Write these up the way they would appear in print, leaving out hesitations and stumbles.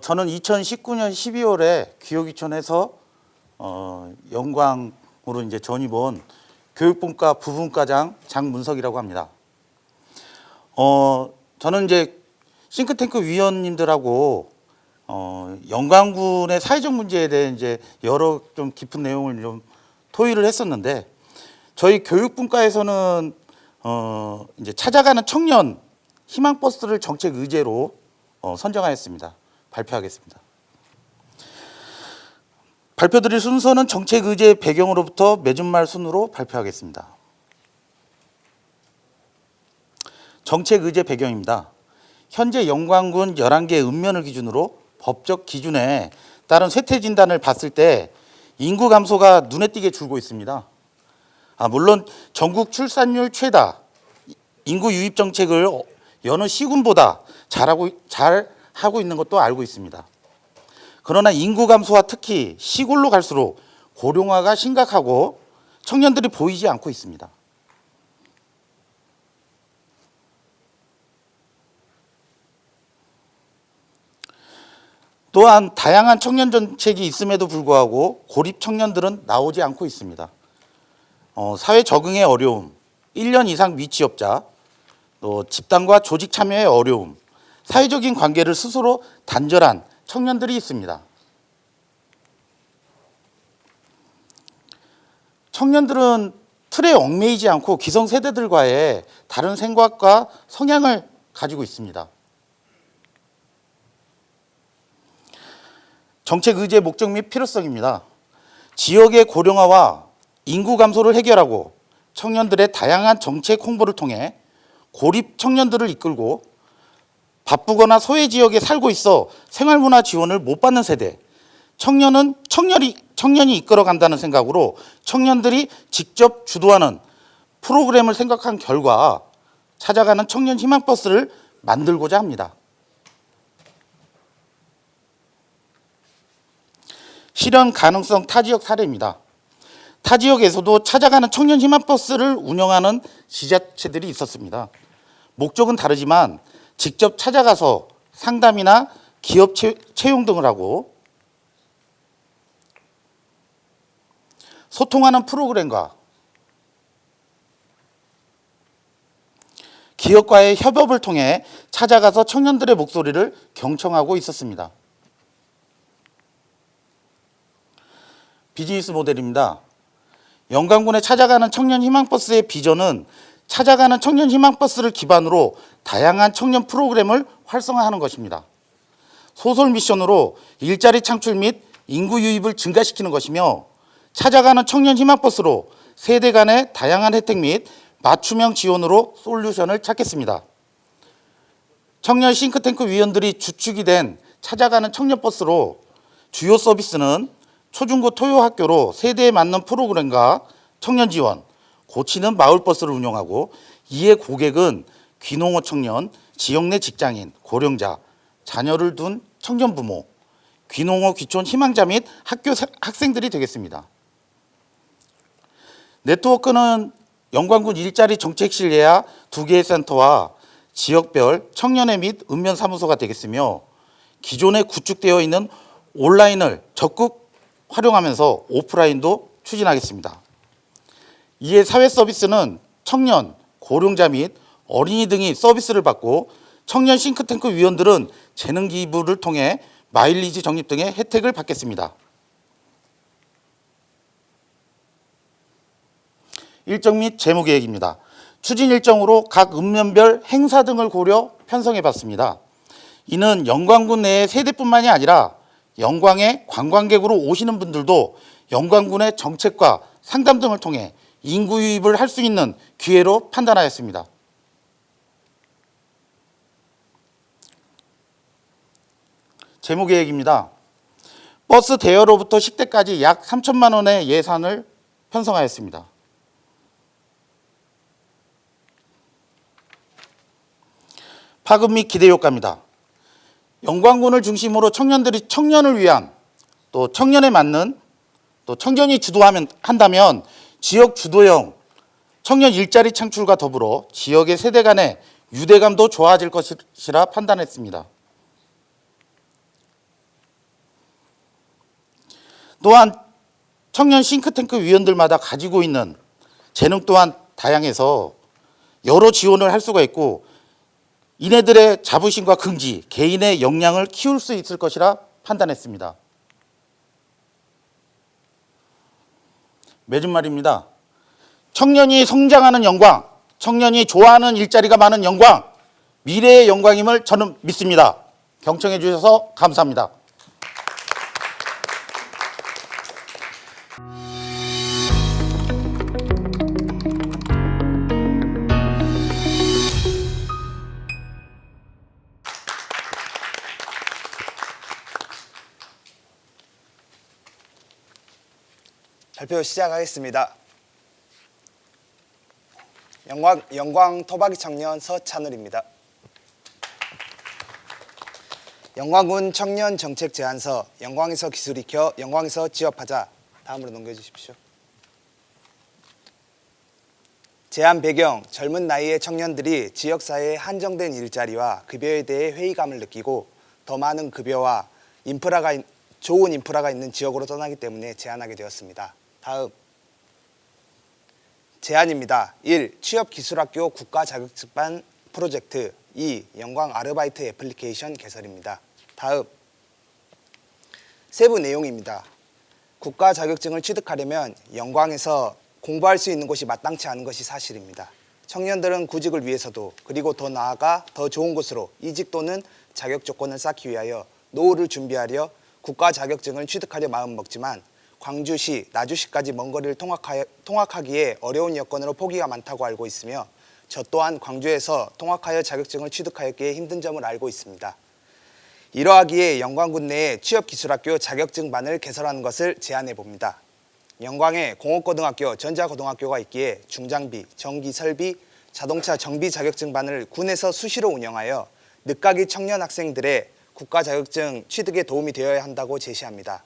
저는 2019년 12월에 기호기촌에서 영광으로 이제 전입 온 교육분과 부분과장 장문석이라고 합니다. 저는 이제 싱크탱크 위원님들하고 영광군의 사회적 문제에 대해 이제 여러 좀 깊은 내용을 좀 토의를 했었는데, 저희 교육분과에서는 이제 찾아가는 청년 희망버스를 정책 의제로 선정하였습니다. 발표하겠습니다. 발표드릴 순서는 정책 의제 배경으로부터 맺은 말 순으로 발표하겠습니다. 정책 의제 배경입니다. 현재 영광군 11개 읍면을 기준으로 법적 기준에 따른 쇠퇴 진단을 봤을 때 인구 감소가 눈에 띄게 줄고 있습니다. 물론 전국 출산율 최다 인구 유입 정책을 여느 시군보다 잘하고 있는 것도 알고 있습니다. 그러나 인구 감소와 특히 시골로 갈수록 고령화가 심각하고 청년들이 보이지 않고 있습니다. 또한 다양한 청년 정책이 있음에도 불구하고 고립 청년들은 나오지 않고 있습니다. 사회 적응의 어려움, 1년 이상 미취업자, 또 집단과 조직 참여의 어려움, 사회적인 관계를 스스로 단절한 청년들이 있습니다. 청년들은 틀에 얽매이지 않고 기성세대들과의 다른 생각과 성향을 가지고 있습니다. 정책 의제의 목적 및 필요성입니다. 지역의 고령화와 인구 감소를 해결하고 청년들의 다양한 정책 홍보를 통해 고립 청년들을 이끌고 바쁘거나 소외 지역에 살고 있어 생활문화 지원을 못 받는 세대, 청년이 이끌어간다는 생각으로 청년들이 직접 주도하는 프로그램을 생각한 결과 찾아가는 청년 희망버스를 만들고자 합니다. 실현 가능성 타지역 사례입니다. 타지역에서도 찾아가는 청년 희망버스를 운영하는 지자체들이 있었습니다. 목적은 다르지만 직접 찾아가서 상담이나 기업 채용 등을 하고 소통하는 프로그램과 기업과의 협업을 통해 찾아가서 청년들의 목소리를 경청하고 있었습니다. 비즈니스 모델입니다. 영광군에 찾아가는 청년 희망버스의 비전은 찾아가는 청년 희망버스를 기반으로 다양한 청년 프로그램을 활성화하는 것입니다. 소설 미션으로 일자리 창출 및 인구 유입을 증가시키는 것이며, 찾아가는 청년 희망버스로 세대 간의 다양한 혜택 및 맞춤형 지원으로 솔루션을 찾겠습니다. 청년 싱크탱크 위원들이 주축이 된 찾아가는 청년버스로 주요 서비스는 초중고 토요학교로 세대에 맞는 프로그램과 청년 지원, 고치는 마을버스를 운영하고, 이에 고객은 귀농어 청년, 지역 내 직장인, 고령자, 자녀를 둔 청년 부모, 귀농어 귀촌 희망자 및 학생들이 되겠습니다. 네트워크는 영광군 일자리 정책실 예하 2개의 센터와 지역별 청년회 및 읍면 사무소가 되겠으며, 기존에 구축되어 있는 온라인을 적극 활용하면서 오프라인도 추진하겠습니다. 이에 사회 서비스는 청년, 고령자 및 어린이 등이 서비스를 받고, 청년 싱크탱크 위원들은 재능 기부를 통해 마일리지 적립 등의 혜택을 받겠습니다. 일정 및 재무 계획입니다. 추진 일정으로 각 읍면별 행사 등을 고려 편성해 봤습니다. 이는 영광군 내의 세대뿐만이 아니라 영광에 관광객으로 오시는 분들도 영광군의 정책과 상담 등을 통해 인구 유입을 할 수 있는 기회로 판단하였습니다. 재무 계획입니다. 버스 대여로부터 식대까지 약 3천만 원의 예산을 편성하였습니다. 파급 및 기대 효과입니다. 영광군을 중심으로 청년을 위한, 또 청년에 맞는, 또 청년이 한다면 지역 주도형 청년 일자리 창출과 더불어 지역의 세대 간의 유대감도 좋아질 것이라 판단했습니다. 또한 청년 싱크탱크 위원들마다 가지고 있는 재능 또한 다양해서 여러 지원을 할 수가 있고 이네들의 자부심과 긍지, 개인의 역량을 키울 수 있을 것이라 판단했습니다. 맺은 말입니다. 청년이 성장하는 영광, 청년이 좋아하는 일자리가 많은 영광, 미래의 영광임을 저는 믿습니다. 경청해 주셔서 감사합니다. 발표 시작하겠습니다. 영광 토박이 청년 서찬울입니다. 영광군 청년 정책 제안서, 영광에서 기술 익혀, 영광에서 취업하자. 다음으로 넘겨주십시오. 제안 배경, 젊은 나이의 청년들이 지역사회의 한정된 일자리와 급여에 대해 회의감을 느끼고 더 많은 급여와 좋은 인프라가 있는 지역으로 떠나기 때문에 제안하게 되었습니다. 다음 제안입니다. 1. 취업기술학교 국가자격증반 프로젝트. 2. 영광 아르바이트 애플리케이션 개설입니다. 다음 세부 내용입니다. 국가자격증을 취득하려면 영광에서 공부할 수 있는 곳이 마땅치 않은 것이 사실입니다. 청년들은 구직을 위해서도 그리고 더 나아가 더 좋은 곳으로 이직 또는 자격 조건을 쌓기 위하여 노후를 준비하려 국가자격증을 취득하려 마음먹지만 광주시, 나주시까지 먼 거리를 통학하기에 어려운 여건으로 포기가 많다고 알고 있으며 저 또한 광주에서 통학하여 자격증을 취득하였기에 힘든 점을 알고 있습니다. 이러하기에 영광군 내에 취업기술학교 자격증반을 개설하는 것을 제안해 봅니다. 영광에 공업고등학교, 전자고등학교가 있기에 중장비, 전기설비, 자동차 정비 자격증반을 군에서 수시로 운영하여 늦가기 청년 학생들의 국가자격증 취득에 도움이 되어야 한다고 제시합니다.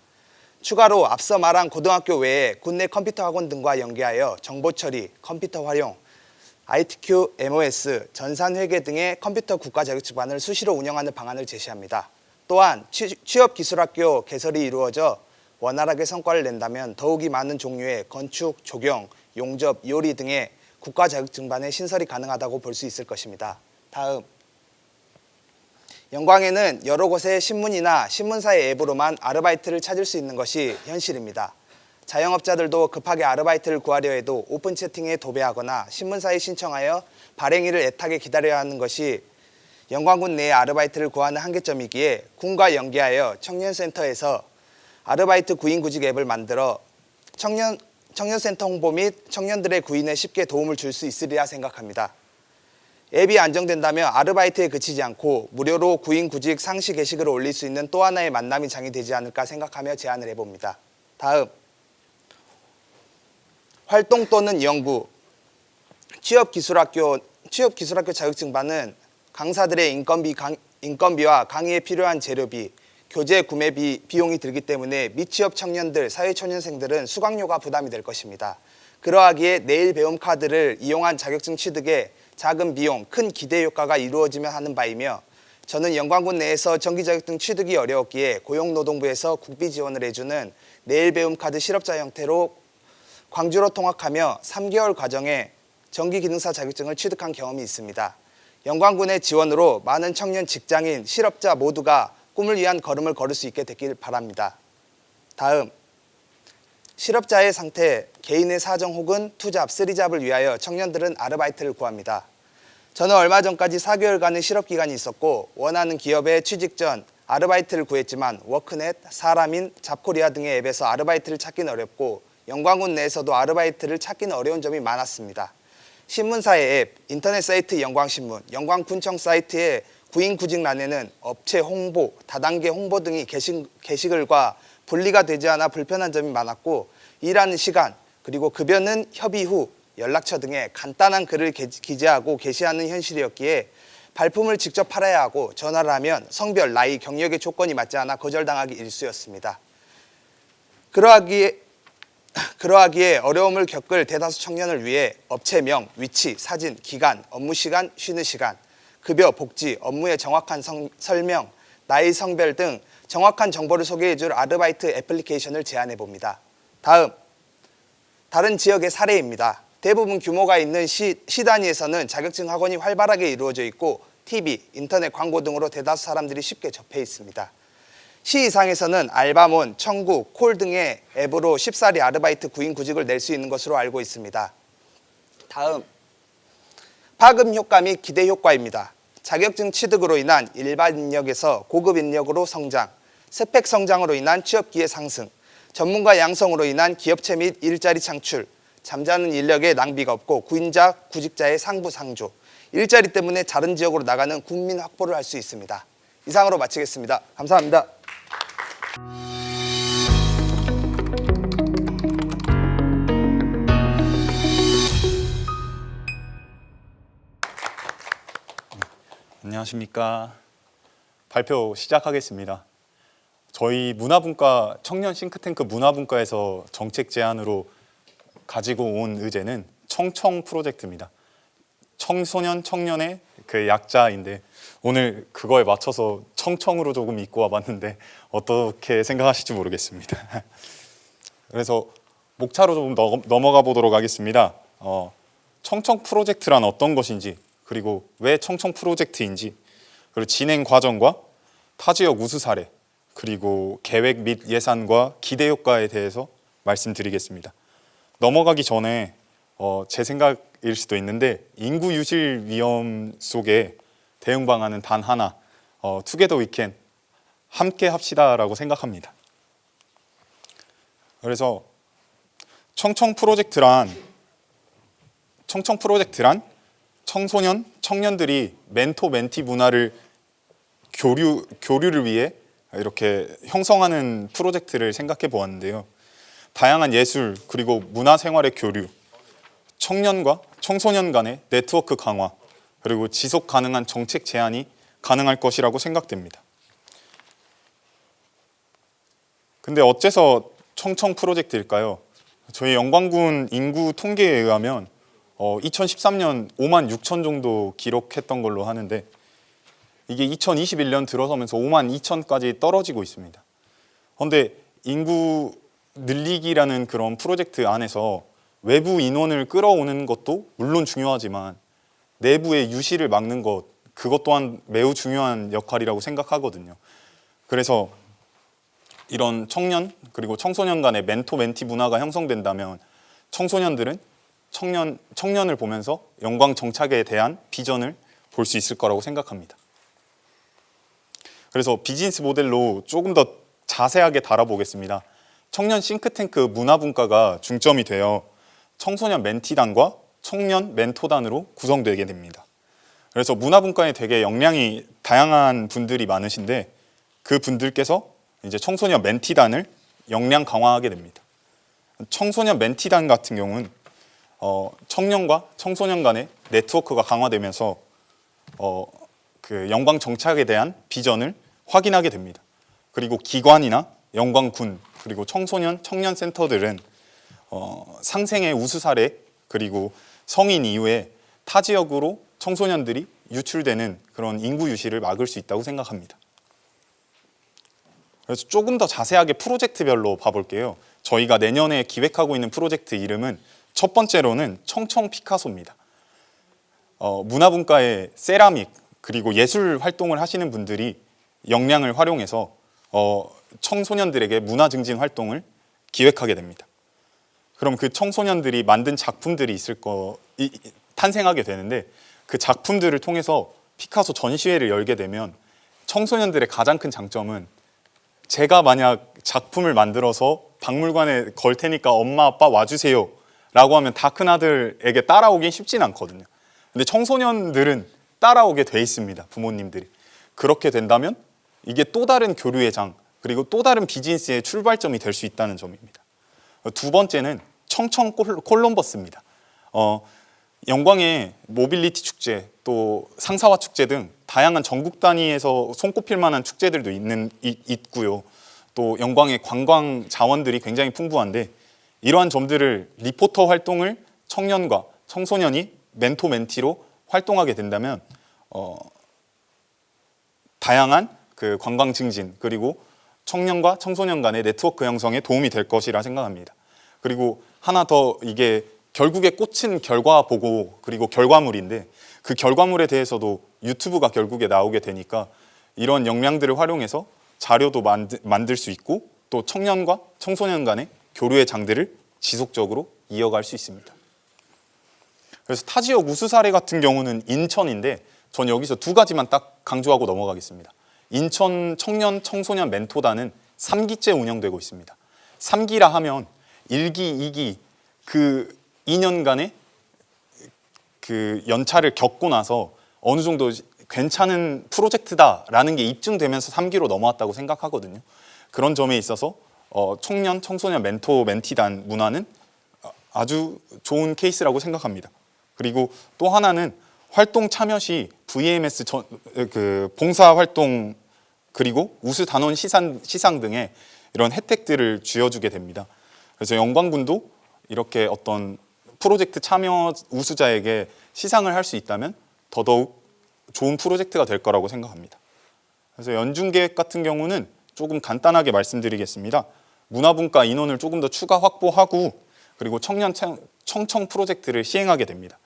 추가로 앞서 말한 고등학교 외에 군내 컴퓨터 학원 등과 연계하여 정보처리, 컴퓨터 활용, ITQ, MOS, 전산회계 등의 컴퓨터 국가자격증반을 수시로 운영하는 방안을 제시합니다. 또한 취업기술학교 개설이 이루어져 원활하게 성과를 낸다면 더욱이 많은 종류의 건축, 조경, 용접, 요리 등의 국가자격증반의 신설이 가능하다고 볼 수 있을 것입니다. 다음 영광에는 여러 곳의 신문이나 신문사의 앱으로만 아르바이트를 찾을 수 있는 것이 현실입니다. 자영업자들도 급하게 아르바이트를 구하려 해도 오픈 채팅에 도배하거나 신문사에 신청하여 발행일을 애타게 기다려야 하는 것이 영광군 내에 아르바이트를 구하는 한계점이기에 군과 연계하여 청년센터에서 아르바이트 구인 구직 앱을 만들어 청년센터 홍보 및 청년들의 구인에 쉽게 도움을 줄 수 있으리라 생각합니다. 앱이 안정된다면 아르바이트에 그치지 않고 무료로 구인 구직 상시 게시글을 올릴 수 있는 또 하나의 만남이 장이 되지 않을까 생각하며 제안을 해봅니다. 다음 활동 또는 연구. 취업기술학교 자격증반은 강사들의 인건비와 강의에 필요한 재료비, 교재 구매비 비용이 들기 때문에 미취업 청년들, 사회초년생들은 수강료가 부담이 될 것입니다. 그러하기에 내일 배움 카드를 이용한 자격증 취득에 작은 비용, 큰 기대 효과가 이루어지면 하는 바이며 저는 영광군 내에서 정기 자격증 취득이 어려웠기에 고용노동부에서 국비 지원을 해주는 내일 배움 카드 실업자 형태로 광주로 통학하며 3개월 과정에 정기 기능사 자격증을 취득한 경험이 있습니다. 영광군의 지원으로 많은 청년, 직장인, 실업자 모두가 꿈을 위한 걸음을 걸을 수 있게 되길 바랍니다. 다음 실업자의 상태, 개인의 사정 혹은 투잡, 쓰리잡을 위하여 청년들은 아르바이트를 구합니다. 저는 얼마 전까지 4개월간의 실업기간이 있었고 원하는 기업에 취직 전 아르바이트를 구했지만 워크넷, 사람인, 잡코리아 등의 앱에서 아르바이트를 찾기는 어렵고 영광군 내에서도 아르바이트를 찾기는 어려운 점이 많았습니다. 신문사의 앱, 인터넷 사이트 영광신문, 영광군청 사이트의 구인 구직란에는 업체 홍보, 다단계 홍보 등이 게시글과 분리가 되지 않아 불편한 점이 많았고 일하는 시간, 그리고 급여는 협의 후, 연락처 등의 간단한 글을 기재하고 게시하는 현실이었기에 발품을 직접 팔아야 하고 전화를 하면 성별, 나이, 경력의 조건이 맞지 않아 거절당하기 일쑤였습니다. 그러하기에 어려움을 겪을 대다수 청년을 위해 업체명, 위치, 사진, 기간, 업무 시간, 쉬는 시간, 급여, 복지, 업무의 정확한 설명, 나이, 성별 등 정확한 정보를 소개해줄 아르바이트 애플리케이션을 제안해 봅니다. 다음, 다른 지역의 사례입니다. 대부분 규모가 있는 시 단위에서는 자격증 학원이 활발하게 이루어져 있고 TV, 인터넷 광고 등으로 대다수 사람들이 쉽게 접해 있습니다. 시 이상에서는 알바몬, 청구, 콜 등의 앱으로 쉽사리 아르바이트 구인 구직을 낼 수 있는 것으로 알고 있습니다. 다음, 파급 효과 및 기대 효과입니다. 자격증 취득으로 인한 일반 인력에서 고급 인력으로 성장, 스펙 성장으로 인한 취업 기회 상승, 전문가 양성으로 인한 기업체 및 일자리 창출, 잠자는 인력의 낭비가 없고 구인자, 구직자의 상부상조, 일자리 때문에 다른 지역으로 나가는 국민 확보를 할 수 있습니다. 이상으로 마치겠습니다. 감사합니다. 안녕하십니까. 발표 시작하겠습니다. 저희 문화분과 청년 싱크탱크 문화분과에서 정책 제안으로 가지고 온 의제는 청청 프로젝트입니다. 청소년 청년의 그 약자인데 오늘 그거에 맞춰서 청청으로 조금 입고 와봤는데 어떻게 생각하실지 모르겠습니다. 그래서 목차로 좀 넘어가 보도록 하겠습니다. 청청 프로젝트란 어떤 것인지, 그리고 왜 청청 프로젝트인지, 그리고 진행 과정과 타지역 우수 사례, 그리고 계획 및 예산과 기대 효과에 대해서 말씀드리겠습니다. 넘어가기 전에 제 생각일 수도 있는데 인구 유실 위험 속에 대응 방안은 단 하나, 투게더 위켄, 함께 합시다라고 생각합니다. 그래서 청청 프로젝트란 청소년, 청년들이 멘토 멘티 문화를 교류를 위해 이렇게 형성하는 프로젝트를 생각해 보았는데요. 다양한 예술 그리고 문화 생활의 교류, 청년과 청소년 간의 네트워크 강화, 그리고 지속 가능한 정책 제안이 가능할 것이라고 생각됩니다. 근데 어째서 청청 프로젝트일까요? 저희 영광군 인구 통계에 의하면 2013년 5만 6천 정도 기록했던 걸로 하는데 이게 2021년 들어서면서 5만 2천까지 떨어지고 있습니다. 그런데 인구 늘리기라는 그런 프로젝트 안에서 외부 인원을 끌어오는 것도 물론 중요하지만 내부의 유실을 막는 것, 그것 또한 매우 중요한 역할이라고 생각하거든요. 그래서 이런 청년 그리고 청소년 간의 멘토 멘티 문화가 형성된다면 청소년들은 청년을 보면서 영광 정착에 대한 비전을 볼 수 있을 거라고 생각합니다. 그래서 비즈니스 모델로 조금 더 자세하게 다뤄보겠습니다. 청년 싱크탱크 문화분과가 중점이 되어 청소년 멘티단과 청년 멘토단으로 구성되게 됩니다. 그래서 문화분과에 되게 역량이 다양한 분들이 많으신데 그 분들께서 이제 청소년 멘티단을 역량 강화하게 됩니다. 청소년 멘티단 같은 경우는 청년과 청소년 간의 네트워크가 강화되면서 그 영광 정착에 대한 비전을 확인하게 됩니다. 그리고 기관이나 영광군 그리고 청소년 청년 센터들은 상생의 우수 사례 그리고 성인 이후에 타 지역으로 청소년들이 유출되는 그런 인구 유실을 막을 수 있다고 생각합니다. 그래서 조금 더 자세하게 프로젝트별로 봐볼게요. 저희가 내년에 기획하고 있는 프로젝트 이름은 첫 번째로는 청청 피카소입니다. 문화분과의 세라믹 그리고 예술 활동을 하시는 분들이 역량을 활용해서 청소년들에게 문화 증진 활동을 기획하게 됩니다. 그럼 그 청소년들이 만든 작품들이 탄생하게 되는데 그 작품들을 통해서 피카소 전시회를 열게 되면 청소년들의 가장 큰 장점은 제가 만약 작품을 만들어서 박물관에 걸 테니까 엄마 아빠 와주세요 라고 하면 다 큰아들에게 따라오긴 쉽진 않거든요. 근데 청소년들은 따라오게 돼 있습니다. 부모님들이. 그렇게 된다면 이게 또 다른 교류의 장 그리고 또 다른 비즈니스의 출발점이 될 수 있다는 점입니다. 두 번째는 청청 콜럼버스입니다. 영광의 모빌리티 축제 또 상사화 축제 등 다양한 전국 단위에서 손꼽힐 만한 축제들도 있고요. 또 영광의 관광 자원들이 굉장히 풍부한데 이러한 점들을 리포터 활동을 청년과 청소년이 멘토 멘티로 활동하게 된다면 다양한 그 관광 증진 그리고 청년과 청소년 간의 네트워크 형성에 도움이 될 것이라 생각합니다. 그리고 하나 더, 이게 결국에 꽂힌 결과 보고 그리고 결과물인데, 그 결과물에 대해서도 유튜브가 결국에 나오게 되니까 이런 역량들을 활용해서 자료도 만들 수 있고, 또 청년과 청소년 간의 교류의 장들을 지속적으로 이어갈 수 있습니다. 그래서 타 지역 우수 사례 같은 경우는 인천인데, 전 여기서 두 가지만 딱 강조하고 넘어가겠습니다. 인천 청년 청소년 멘토단은 3기째 운영되고 있습니다. 3기라 하면 1기, 2기 그 2년간의 그 연차를 겪고 나서 어느 정도 괜찮은 프로젝트다라는 게 입증되면서 3기로 넘어왔다고 생각하거든요. 그런 점에 있어서 청년 청소년 멘토 멘티단 문화는 아주 좋은 케이스라고 생각합니다. 그리고 또 하나는 활동 참여 시 VMS 봉사 활동 그리고 우수 단원 시상 등의 이런 혜택들을 쥐어주게 됩니다. 그래서 영광군도 이렇게 어떤 프로젝트 참여 우수자에게 시상을 할 수 있다면 더더욱 좋은 프로젝트가 될 거라고 생각합니다. 그래서 연중계획 같은 경우는 조금 간단하게 말씀드리겠습니다. 문화분과 인원을 조금 더 추가 확보하고, 그리고 청년 청청 프로젝트를 시행하게 됩니다.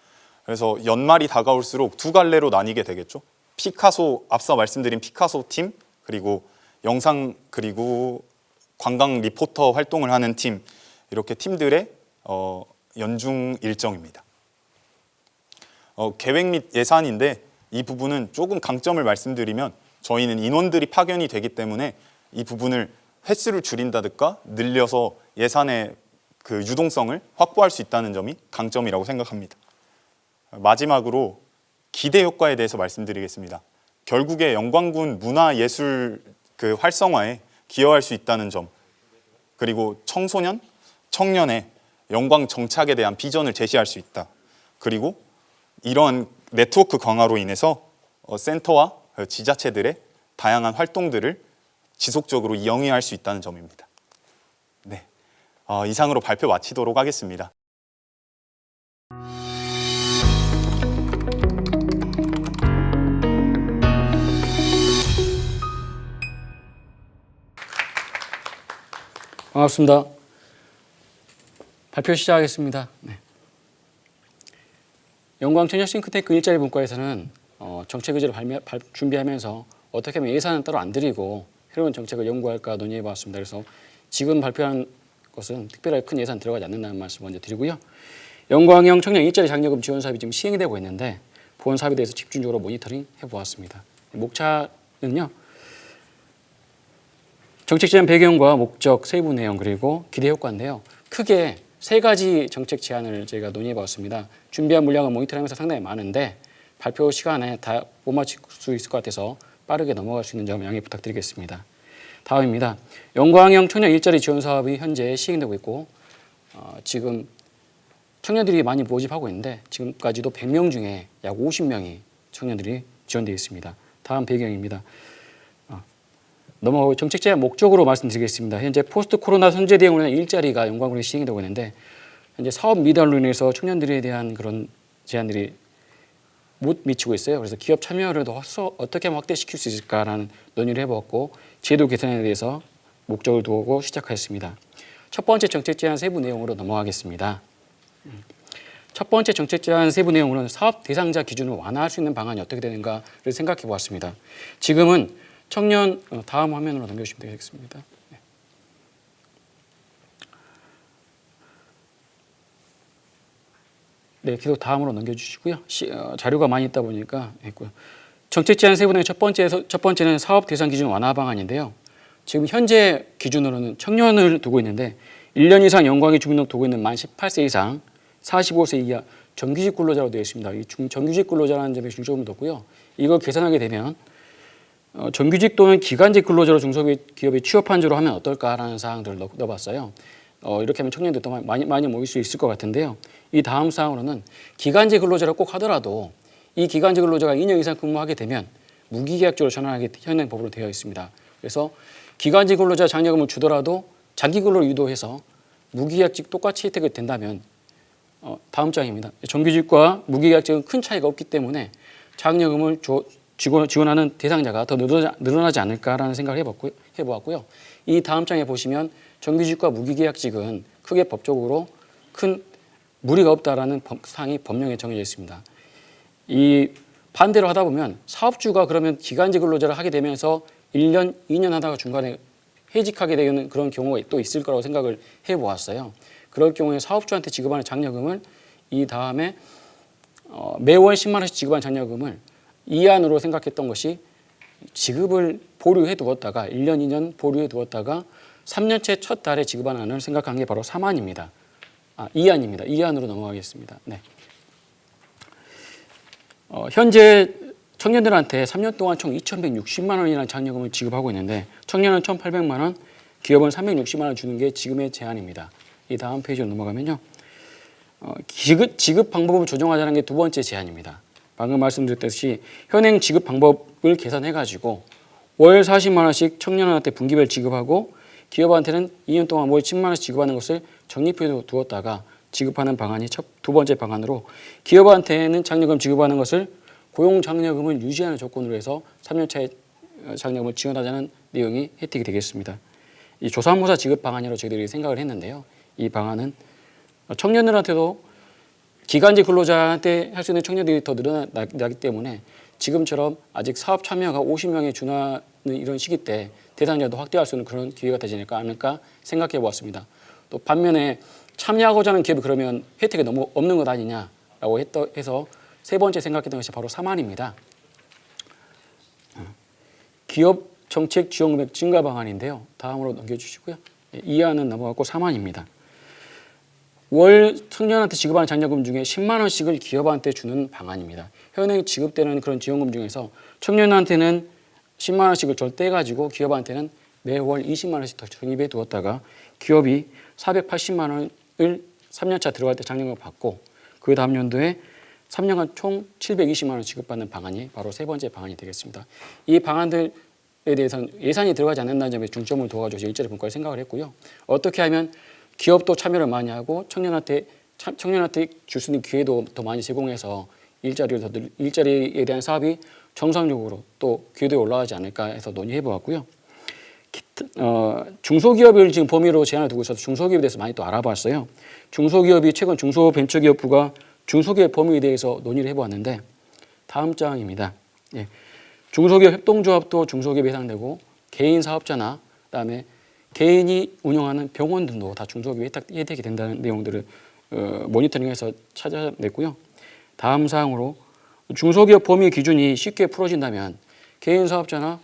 그래서 연말이 다가올수록 두 갈래로 나뉘게 되겠죠. 피카소, 앞서 말씀드린 피카소 팀, 그리고 영상 그리고 관광 리포터 활동을 하는 팀, 이렇게 팀들의 연중 일정입니다. 계획 및 예산인데, 이 부분은 조금 강점을 말씀드리면 저희는 인원들이 파견이 되기 때문에 이 부분을 횟수를 줄인다든가 늘려서 예산의 그 유동성을 확보할 수 있다는 점이 강점이라고 생각합니다. 마지막으로 기대 효과에 대해서 말씀드리겠습니다. 결국에 영광군 문화예술 그 활성화에 기여할 수 있다는 점, 그리고 청소년, 청년의 영광 정착에 대한 비전을 제시할 수 있다. 그리고 이러한 네트워크 강화로 인해서 센터와 지자체들의 다양한 활동들을 지속적으로 영위할 수 있다는 점입니다. 네, 이상으로 발표 마치도록 하겠습니다. 반갑습니다. 발표 시작하겠습니다. 네. 영광청년 싱크탱크 일자리 문과에서는 정책 의제를 준비하면서 어떻게 하면 예산은 따로 안 들이고 새로운 정책을 연구할까 논의해 봤습니다. 그래서 지금 발표한 것은 특별하게 큰 예산 들어가지 않는다는 말씀 먼저 드리고요. 영광형 청년 일자리 장려금 지원 사업이 지금 시행되고 있는데 본 사업에 대해서 집중적으로 모니터링 해보았습니다. 목차는요. 정책 제안 배경과 목적, 세부 내용, 그리고 기대 효과인데요. 크게 세 가지 정책 제안을 저희가 논의해 봤습니다. 준비한 물량을 모니터링하면서 상당히 많은데 발표 시간에 다 못 맞출 수 있을 것 같아서 빠르게 넘어갈 수 있는 점 양해 부탁드리겠습니다. 다음입니다. 영광형 청년 일자리 지원 사업이 현재 시행되고 있고 지금 청년들이 많이 모집하고 있는데 지금까지도 100명 중에 약 50명이 청년들이 지원되어 있습니다. 다음 배경입니다. 넘어가고 정책 제안 목적으로 말씀드리겠습니다. 현재 포스트 코로나 선제 대응으로 일자리가 영광군에 시행되고 있는데 현재 사업 미달로 인해서 청년들에 대한 그런 제안들이 못 미치고 있어요. 그래서 기업 참여를 더 어떻게 하면 확대시킬 수 있을까라는 논의를 해보았고 제도 개선에 대해서 목적을 두고 시작하였습니다. 첫 번째 정책 제안 세부 내용으로 넘어가겠습니다. 첫 번째 정책 제안 세부 내용으로는 사업 대상자 기준을 완화할 수 있는 방안이 어떻게 되는가를 생각해 보았습니다. 지금은 청년 다음 화면으로 넘겨주시면 되겠습니다. 네, 계속 다음으로 넘겨주시고요. 자료가 많이 있다 보니까 했고요. 정책 제안 세부 내용 첫 번째는 사업 대상 기준 완화 방안인데요. 지금 현재 기준으로는 청년을 두고 있는데 1년 이상 영광에 주민등록 두고 있는 만 18세 이상 45세 이하 정규직 근로자로 되어 있습니다. 이 정규직 근로자라는 점에 중점을 뒀고요. 이걸 개선하게 되면 정규직 또는 기간직 근로자로 중소기업에 취업한 주로 하면 어떨까라는 사항들을 넣어봤어요. 이렇게 하면 청년들 더 많이 모일 수 있을 것 같은데요. 이 다음 사항으로는 기간직 근로자를 꼭 하더라도 이 기간직 근로자가 2년 이상 근무하게 되면 무기계약직으로 전환하게 현행 법으로 되어 있습니다. 그래서 기간직 근로자 장려금을 주더라도 장기 근로를 유도해서 무기계약직 똑같이 혜택이 된다면 다음 장입니다. 정규직과 무기계약직은 큰 차이가 없기 때문에 장려금을 지원하는 대상자가 더 늘어나지 않을까라는 생각을 해보았고요. 이 다음 장에 보시면 정규직과 무기계약직은 크게 법적으로 큰 무리가 없다라는 사항이 법령에 정해져 있습니다. 이 반대로 하다 보면 사업주가 그러면 기간제 근로자를 하게 되면서 1년, 2년 하다가 중간에 해직하게 되는 그런 경우가 또 있을 거라고 생각을 해보았어요. 그럴 경우에 사업주한테 지급하는 장려금을 이 다음에 매월 10만 원씩 지급하는 장려금을 이안으로 생각했던 것이 지급을 보류해 두었다가 1년, 2년 보류해 두었다가 3년째 첫 달에 지급하는 안을 생각한 게 바로 3안입니다. 이안입니다. 이안으로 넘어가겠습니다. 네. 현재 청년들한테 3년 동안 총 2,160만 원이라는 장려금을 지급하고 있는데 청년은 1,800만 원, 기업은 360만 원 주는 게 지금의 제한입니다. 이 다음 페이지로 넘어가면요. 지급 방법을 조정하자는 게 두 번째 제한입니다. 방금 말씀드렸듯이 현행 지급 방법을 계산해가지고 월 40만 원씩 청년한테 분기별 지급하고 기업한테는 2년 동안 월 10만 원씩 지급하는 것을 적립해 두었다가 지급하는 방안이 두 번째 방안으로 기업한테는 장려금 지급하는 것을 고용장려금을 유지하는 조건으로 해서 3년차에 장려금을 지원하자는 내용이 혜택이 되겠습니다. 이 조사모사 지급 방안이라고 저희들이 생각을 했는데요. 이 방안은 청년들한테도 기간제 근로자한테 할 수 있는 청년들이 더 늘어나기 때문에 지금처럼 아직 사업 참여가 50명에 준하는 이런 시기 때 대상자도 확대할 수 있는 그런 기회가 되지 않을까 생각해 보았습니다. 또 반면에 참여하고자 하는 기업이 그러면 혜택이 너무 없는 것 아니냐라고 해서 세 번째 생각했던 것이 바로 3안입니다. 기업 정책 지원 금액 증가 방안인데요. 다음으로 넘겨주시고요. 2안은 넘어갔고 3안입니다. 월 청년한테 지급하는 장려금 중에 10만 원씩을 기업한테 주는 방안입니다. 현행 지급되는 그런 지원금 중에서 청년한테는 10만 원씩을 절대해가지고 기업한테는 매월 20만 원씩 더 적립해 두었다가 기업이 480만 원을 3년차 들어갈 때 장려금을 받고 그 다음 연도에 3년간 총 720만 원 지급받는 방안이 바로 세 번째 방안이 되겠습니다. 이 방안들에 대해서는 예산이 들어가지 않는다는 점에 중점을 둬가지고 일자리 분과를 생각을 했고요. 어떻게 하면 기업도 참여를 많이 하고 청년한테 줄 수 있는 기회도 더 많이 제공해서 일자리에 대한 사업이 정상적으로 또 궤도에 올라가지 않을까 해서 논의해 보았고요. 중소기업을 지금 범위로 제한을 두고 있어서 중소기업에 대해서 많이 또 알아봤어요. 중소기업이 최근 중소벤처기업부가 중소기업 범위에 대해서 논의를 해보았는데 다음 장입니다. 예. 중소기업 협동조합도 중소기업에 해당되고 개인 사업자나 그다음에 개인이 운영하는 병원 등도 다 중소기업에 혜택이 된다는 내용들을 모니터링해서 찾아냈고요. 다음 사항으로 중소기업 범위 기준이 쉽게 풀어진다면 개인 사업자나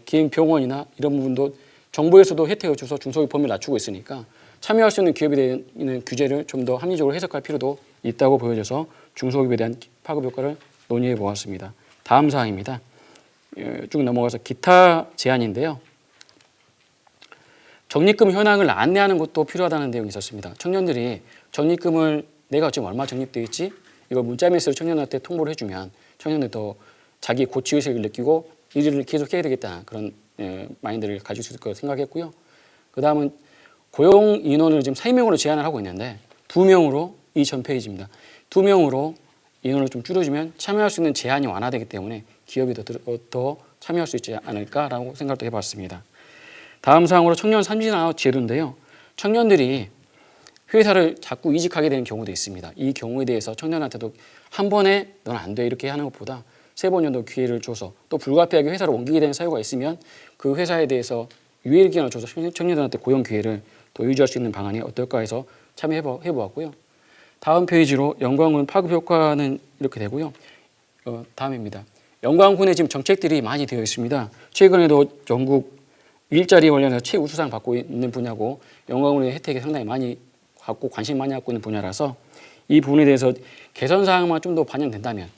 개인 병원이나 이런 부분도 정부에서도 혜택을 줘서 중소기업 범위를 낮추고 있으니까 참여할 수 있는 기업에 대한 규제를 좀 더 합리적으로 해석할 필요도 있다고 보여져서 중소기업에 대한 파급 효과를 논의해 보았습니다. 다음 사항입니다. 쭉 넘어가서 기타 제한인데요. 적립금 현황을 안내하는 것도 필요하다는 내용이 있었습니다. 청년들이 적립금을 내가 지금 얼마 적립되어 있지? 이걸 문자 메시지로 청년한테 통보를 해주면 청년들이 더 자기 고치의식을 느끼고 일을 계속해야 되겠다 그런 마인드를 가질 수 있을 거라고 생각했고요. 그 다음은 고용 인원을 지금 3명으로 제한을 하고 있는데 2명으로 이 전 페이지입니다. 2명으로 인원을 좀 줄여주면 참여할 수 있는 제한이 완화되기 때문에 기업이 더 참여할 수 있지 않을까라고 생각도 해봤습니다. 다음 사항으로 청년 삼진아웃 제도인데요. 청년들이 회사를 자꾸 이직하게 되는 경우도 있습니다. 이 경우에 대해서 청년한테도 한 번에 넌 안 돼 이렇게 하는 것보다 3번 정도 기회를 줘서 또 불가피하게 회사를 옮기게 되는 사유가 있으면 그 회사에 대해서 유예 기간을 줘서 청년들한테 고용 기회를 더 유지할 수 있는 방안이 어떨까 해서 참여해보았고요. 다음 페이지로 영광군 파급 효과는 이렇게 되고요. 다음입니다. 영광군에 지금 정책들이 많이 되어 있습니다. 최근에도 전국 일자리 관련해서 최우수상 받고 있는 분야고 영광군의 혜택이 상당히 많이 갖고 관심 많이 갖고 있는 분야라서 이 부분에 대해서 개선 사항만 좀 더 반영된다면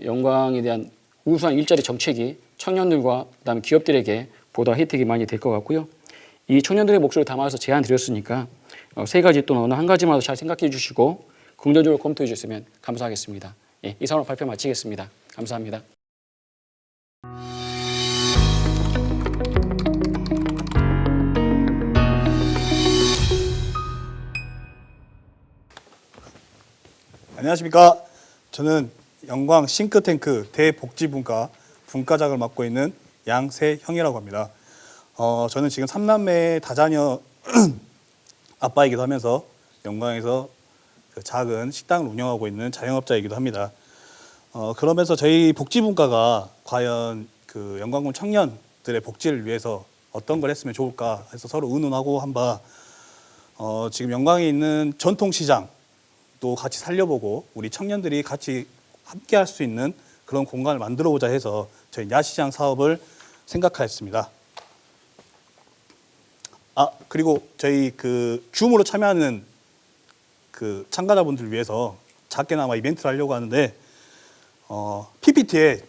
영광에 대한 우수한 일자리 정책이 청년들과 그다음에 기업들에게 보다 혜택이 많이 될 것 같고요. 이 청년들의 목소리를 담아서 제안 드렸으니까 세 가지 또는 어느 한 가지만 잘 생각해 주시고 긍정적으로 검토해 주셨으면 감사하겠습니다. 예, 이상으로 발표 마치겠습니다. 감사합니다. 안녕하십니까. 저는 영광 싱크탱크 대복지분과 분과장을 맡고 있는 양세형이라고 합니다. 저는 지금 3남매 다자녀 아빠이기도 하면서 영광에서 그 작은 식당을 운영하고 있는 자영업자이기도 합니다. 그러면서 저희 복지분과가 과연 그 영광군 청년들의 복지를 위해서 어떤 걸 했으면 좋을까 해서 서로 의논하고 한 바 지금 영광에 있는 전통시장도 같이 살려보고 우리 청년들이 같이 함께 할 수 있는 그런 공간을 만들어보자 해서 저희 야시장 사업을 생각하였습니다. 그리고 저희 그 줌으로 참여하는 그 참가자분들을 위해서 작게나마 이벤트를 하려고 하는데 PPT에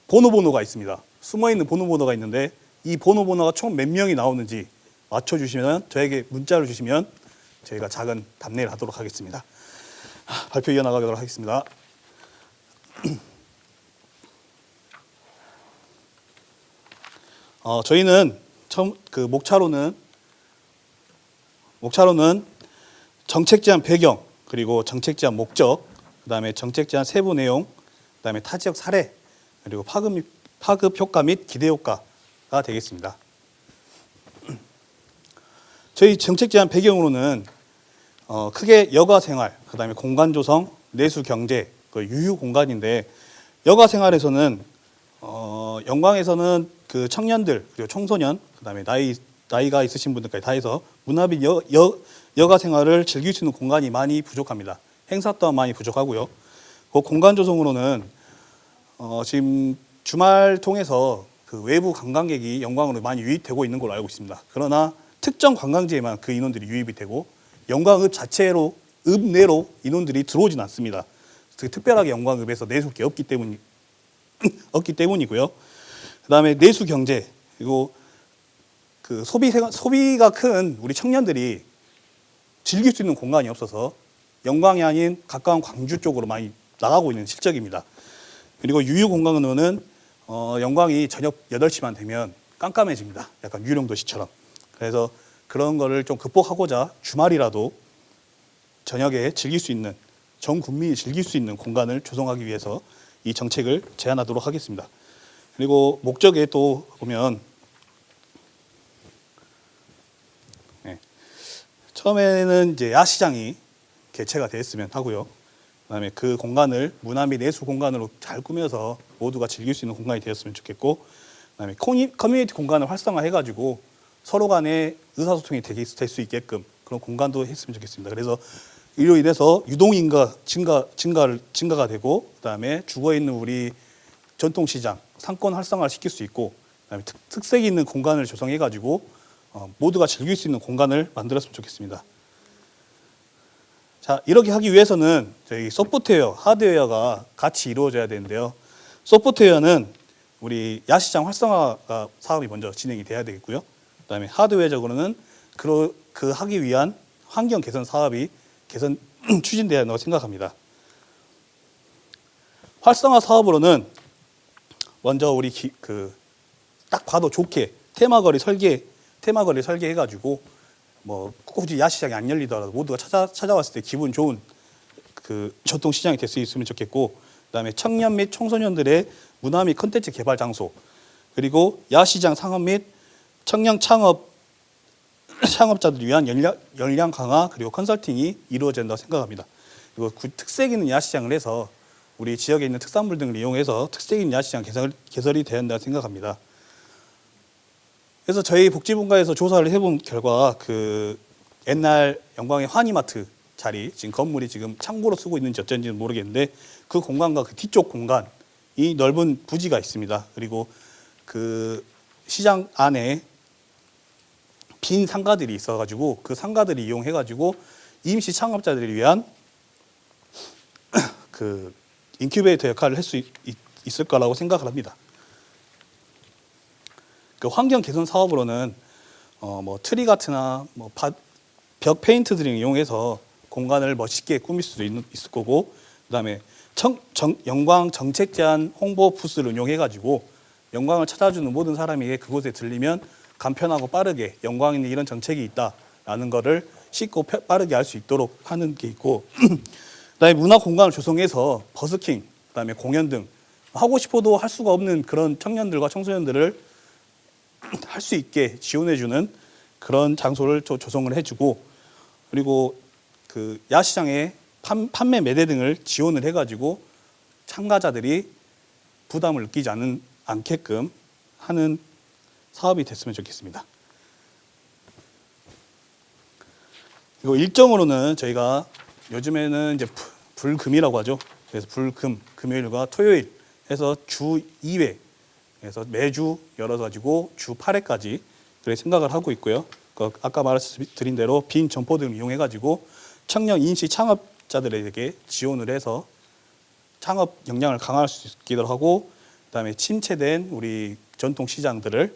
번호가 있습니다. 숨어있는 번호가 있는데 이 번호가 총 몇 명이 나오는지 맞춰주시면 저에게 문자를 주시면 저희가 작은 답례를 하도록 하겠습니다. 발표 이어나가도록 하겠습니다. 저희는 처음 그 목차로는 정책 제안 배경, 그리고 정책 제안 목적, 그다음에 정책 제안 세부 내용, 그다음에 타 지역 사례, 그리고 파급 효과 및 기대 효과가 되겠습니다. 저희 정책 제안 배경으로는 크게 여가 생활, 그다음에 공간 조성, 내수 경제, 그 유휴 공간인데 여가 생활에서는 영광에서는 그 청년들 그리고 청소년, 그다음에 나이가 있으신 분들까지 다 해서 문화 및 여가 생활을 즐길 수 있는 공간이 많이 부족합니다. 행사 또한 많이 부족하고요. 그 공간 조성으로는 지금 주말 통해서 그 외부 관광객이 영광으로 많이 유입되고 있는 걸로 알고 있습니다. 그러나 특정 관광지에만 그 인원들이 유입이 되고 영광읍 자체로 읍 내로 인원들이 들어오진 않습니다. 특별하게 영광읍에서 내줄 게 없기 때문이고요. 그다음에 내수 경제, 그리고 그 소비가 큰 우리 청년들이 즐길 수 있는 공간이 없어서 영광이 아닌 가까운 광주 쪽으로 많이 나가고 있는 실적입니다. 그리고 유휴 공간으로는 영광이 저녁 8시만 되면 깜깜해집니다. 약간 유령도시처럼. 그래서 그런 거를 좀 극복하고자 주말이라도 저녁에 즐길 수 있는, 전 국민이 즐길 수 있는 공간을 조성하기 위해서 이 정책을 제안하도록 하겠습니다. 그리고 목적에 또 보면 처음에는 이제 야시장이 개최가 되었으면 하고요. 그다음에 그 공간을 문화 및 예술 공간으로 잘 꾸며서 모두가 즐길 수 있는 공간이 되었으면 좋겠고, 그다음에 커뮤니티 공간을 활성화해가지고 서로 간에 의사소통이 될 수 있게끔 그런 공간도 했으면 좋겠습니다. 그래서 이로 인해서 유동인가 증가가 되고, 그다음에 죽어 있는 우리 전통시장 상권 활성화를 시킬 수 있고, 그다음에 특색 있는 공간을 조성해가지고 모두가 즐길 수 있는 공간을 만들었으면 좋겠습니다. 자, 이렇게 하기 위해서는 저희 소프트웨어, 하드웨어가 같이 이루어져야 되는데요. 소프트웨어는 우리 야시장 활성화 사업이 먼저 진행이 돼야 되겠고요. 그다음에 하드웨어적으로는 그 하기 위한 환경 개선 사업이 추진돼야 한다고 생각합니다. 활성화 사업으로는 먼저 우리 딱 봐도 좋게 테마거리 설계해가지고 뭐 굳이 야시장이 안 열리더라도 모두가 찾아왔을 때 기분 좋은 그 전통시장이 될 수 있으면 좋겠고, 그다음에 청년 및 청소년들의 문화 및 콘텐츠 개발 장소, 그리고 야시장 상업 및 청년 창업자들을 위한 역량 강화, 그리고 컨설팅이 이루어져야 한다고 생각합니다. 그리고 특색 있는 야시장을 해서 우리 지역에 있는 특산물 등을 이용해서 특색 있는 야시장 개설이 돼야 한다고 생각합니다. 그래서 저희 복지분과에서 조사를 해본 결과 그 옛날 영광의 환희마트 자리, 지금 건물이 지금 창고로 쓰고 있는지 어쩐지는 모르겠는데 그 공간과 그 뒤쪽 공간, 이 넓은 부지가 있습니다. 그리고 그 시장 안에 빈 상가들이 있어가지고 그 상가들을 이용해가지고 임시 창업자들을 위한 그 인큐베이터 역할을 할 수 있을 거라고 생각을 합니다. 그 환경 개선 사업으로는 뭐 트리가트나 뭐 벽 페인트 등을 이용해서 공간을 멋있게 꾸밀 수도 있을 거고, 그다음에 영광 정책 제안 홍보 부스를 운영해가지고 영광을 찾아주는 모든 사람에게 그곳에 들리면 간편하고 빠르게 영광에 있는 이런 정책이 있다라는 거를 쉽고 빠르게 알 수 있도록 하는 게 있고, 그다음에 문화 공간을 조성해서 버스킹, 그다음에 공연 등 하고 싶어도 할 수가 없는 그런 청년들과 청소년들을 할 수 있게 지원해주는 그런 장소를 조성을 해주고, 그리고 그 야시장의 판매 매대 등을 지원을 해가지고 참가자들이 부담을 느끼지 않게끔 하는 사업이 됐으면 좋겠습니다. 그리고 일정으로는 저희가 요즘에는 이제 불금이라고 하죠. 그래서 불금, 금요일과 토요일 해서 주 2회, 그래서 매주 열어가지고 주 8회까지 그렇게 생각을 하고 있고요. 아까 말씀드린 대로 빈 점포 등을 이용해가지고 청년 인시 창업자들에게 지원을 해서 창업 역량을 강화할 수 있기도 하고, 그다음에 침체된 우리 전통 시장들을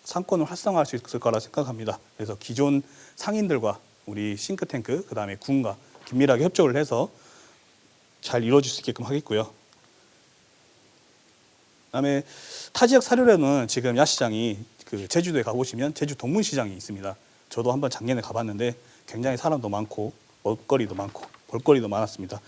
상권을 활성화할 수 있을 거라 생각합니다. 그래서 기존 상인들과 우리 싱크탱크, 그다음에 군과 긴밀하게 협조를 해서 잘 이루어질 수 있게끔 하겠고요. 그다음에 타 지역 사료로는 지금 야시장이 그 제주도에 가보시면 제주 동문시장이 있습니다. 저도 한번 작년에 가봤는데 굉장히 사람도 많고 먹거리도 많고 볼거리도 많았습니다.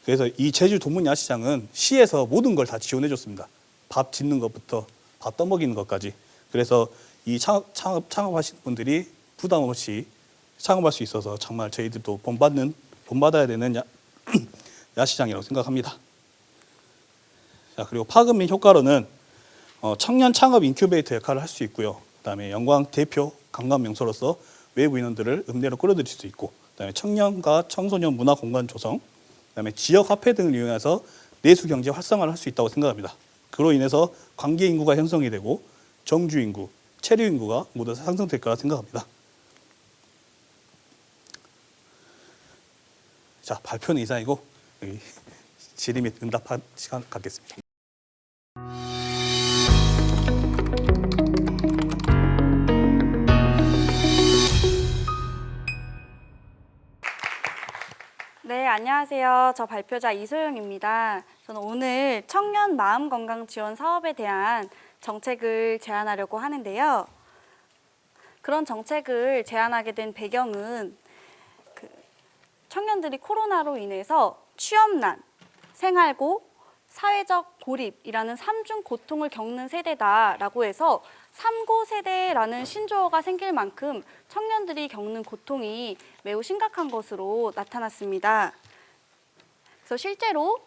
그래서 이 제주 동문 야시장은 시에서 모든 걸 다 지원해줬습니다. 밥 짓는 것부터 밥 떠먹이는 것까지. 그래서 이 창업하시는 분들이 부담 없이 창업할 수 있어서 정말 저희들도 본받아야 되는 야시장이라고 생각합니다. 자, 그리고 파급 및 효과로는 청년 창업 인큐베이터 역할을 할 수 있고요. 그다음에 영광 대표 관광 명소로서 외부 인원들을 읍내로 끌어들일 수 있고, 그다음에 청년과 청소년 문화 공간 조성, 그다음에 지역 화폐 등을 이용해서 내수 경제 활성화를 할 수 있다고 생각합니다. 그로 인해서 관계 인구가 형성이 되고 정주 인구, 체류 인구가 모두 상승될 거라 생각합니다. 자, 발표는 이상이고 여기 질의 및 응답 시간 갖겠습니다. 네, 안녕하세요. 저 발표자 이소영입니다. 저는 오늘 청년 마음건강 지원 사업에 대한 정책을 제안하려고 하는데요. 그런 정책을 제안하게 된 배경은 청년들이 코로나로 인해서 취업난, 생활고, 사회적 고립이라는 3중 고통을 겪는 세대다라고 해서 3고 세대라는 신조어가 생길 만큼 청년들이 겪는 고통이 매우 심각한 것으로 나타났습니다. 그래서 실제로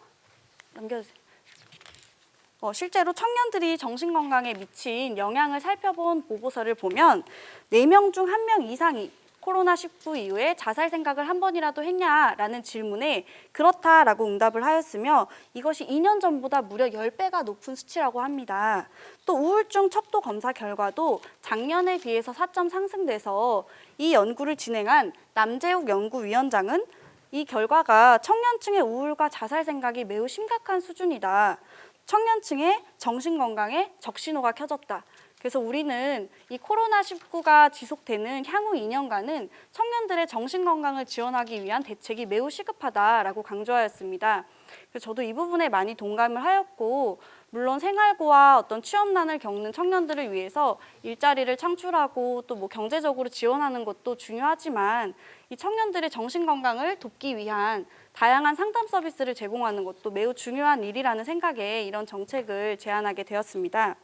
청년들이 정신건강에 미친 영향을 살펴본 보고서를 보면 4명 중 1명 이상이 코로나19 이후에 자살 생각을 한 번이라도 했냐라는 질문에 그렇다라고 응답을 하였으며 이것이 2년 전보다 무려 10배가 높은 수치라고 합니다. 또 우울증 척도 검사 결과도 작년에 비해서 4점 상승돼서 이 연구를 진행한 남재욱 연구위원장은 이 결과가 청년층의 우울과 자살 생각이 매우 심각한 수준이다. 청년층의 정신건강에 적신호가 켜졌다. 그래서 우리는 이 코로나19가 지속되는 향후 2년간은 청년들의 정신건강을 지원하기 위한 대책이 매우 시급하다라고 강조하였습니다. 그래서 저도 이 부분에 많이 동감을 하였고, 물론 생활고와 어떤 취업난을 겪는 청년들을 위해서 일자리를 창출하고 또 뭐 경제적으로 지원하는 것도 중요하지만 이 청년들의 정신건강을 돕기 위한 다양한 상담 서비스를 제공하는 것도 매우 중요한 일이라는 생각에 이런 정책을 제안하게 되었습니다.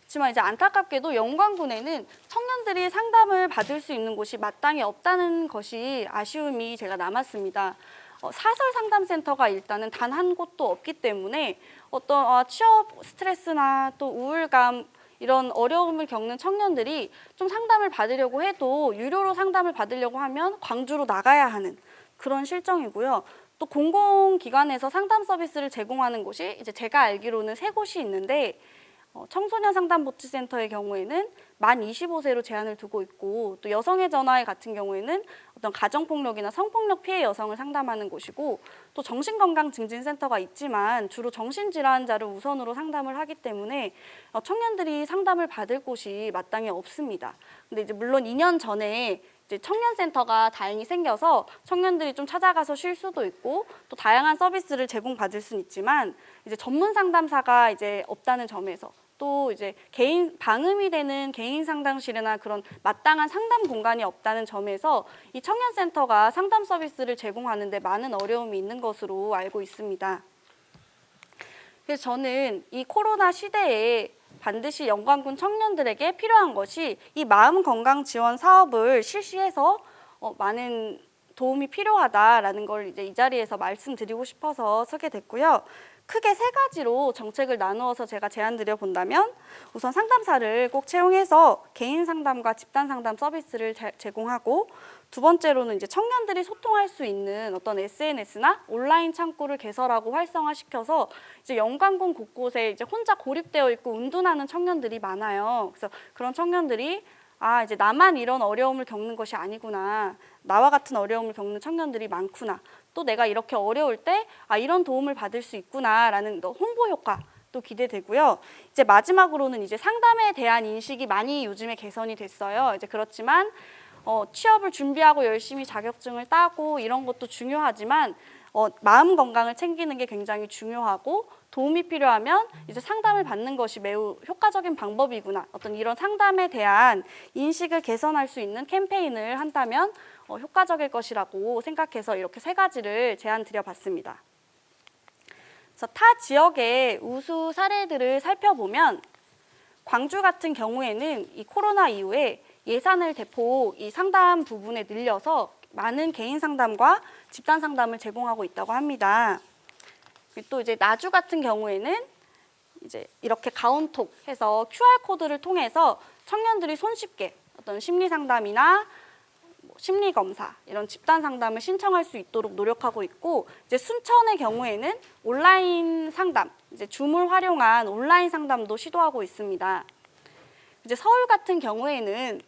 그렇지만 이제 안타깝게도 영광군에는 청년들이 상담을 받을 수 있는 곳이 마땅히 없다는 것이 아쉬움이 제가 남았습니다. 사설 상담센터가 일단은 단 한 곳도 없기 때문에 어떤 취업 스트레스나 또 우울감 이런 어려움을 겪는 청년들이 좀 상담을 받으려고 해도 유료로 상담을 받으려고 하면 광주로 나가야 하는 그런 실정이고요. 또 공공기관에서 상담 서비스를 제공하는 곳이 이제 제가 알기로는 3곳이 있는데 청소년 상담복지센터의 경우에는 만 25세로 제한을 두고 있고, 또 여성의 전화회 같은 경우에는 어떤 가정폭력이나 성폭력 피해 여성을 상담하는 곳이고, 또 정신건강증진센터가 있지만 주로 정신질환자를 우선으로 상담을 하기 때문에 청년들이 상담을 받을 곳이 마땅히 없습니다. 근데 이제 물론 2년 전에 이제 청년센터가 다행히 생겨서 청년들이 좀 찾아가서 쉴 수도 있고 또 다양한 서비스를 제공받을 수는 있지만 이제 전문 상담사가 이제 없다는 점에서 또 이제 개인 방음이 되는 개인 상담실이나 그런 마땅한 상담 공간이 없다는 점에서 이 청년센터가 상담 서비스를 제공하는 데 많은 어려움이 있는 것으로 알고 있습니다. 그래서 저는 이 코로나 시대에 반드시 영광군 청년들에게 필요한 것이 이 마음 건강 지원 사업을 실시해서 많은 도움이 필요하다라는 걸 이제 이 자리에서 말씀드리고 싶어서 서게 됐고요. 크게 세 가지로 정책을 나누어서 제가 제안드려 본다면 우선 상담사를 꼭 채용해서 개인 상담과 집단 상담 서비스를 제공하고 두 번째로는 이제 청년들이 소통할 수 있는 어떤 SNS나 온라인 창구를 개설하고 활성화시켜서 이제 영광군 곳곳에 이제 혼자 고립되어 있고 운둔하는 청년들이 많아요. 그래서 그런 청년들이 이제 나만 이런 어려움을 겪는 것이 아니구나. 나와 같은 어려움을 겪는 청년들이 많구나. 또 내가 이렇게 어려울 때 이런 도움을 받을 수 있구나라는 홍보 효과도 기대되고요. 이제 마지막으로는 이제 상담에 대한 인식이 많이 요즘에 개선이 됐어요. 이제 그렇지만 취업을 준비하고 열심히 자격증을 따고 이런 것도 중요하지만 마음 건강을 챙기는 게 굉장히 중요하고 도움이 필요하면 이제 상담을 받는 것이 매우 효과적인 방법이구나. 어떤 이런 상담에 대한 인식을 개선할 수 있는 캠페인을 한다면 효과적일 것이라고 생각해서 이렇게 세 가지를 제안드려 봤습니다. 그래서 타 지역의 우수 사례들을 살펴보면 광주 같은 경우에는 이 코로나 이후에 예산을 대폭 이 상담 부분에 늘려서 많은 개인 상담과 집단 상담을 제공하고 있다고 합니다. 또 이제 나주 같은 경우에는 이제 이렇게 카운톡 해서 QR 코드를 통해서 청년들이 손쉽게 어떤 심리 상담이나 심리 검사 이런 집단 상담을 신청할 수 있도록 노력하고 있고 이제 순천의 경우에는 온라인 상담, 이제 줌을 활용한 온라인 상담도 시도하고 있습니다. 이제 서울 같은 경우에는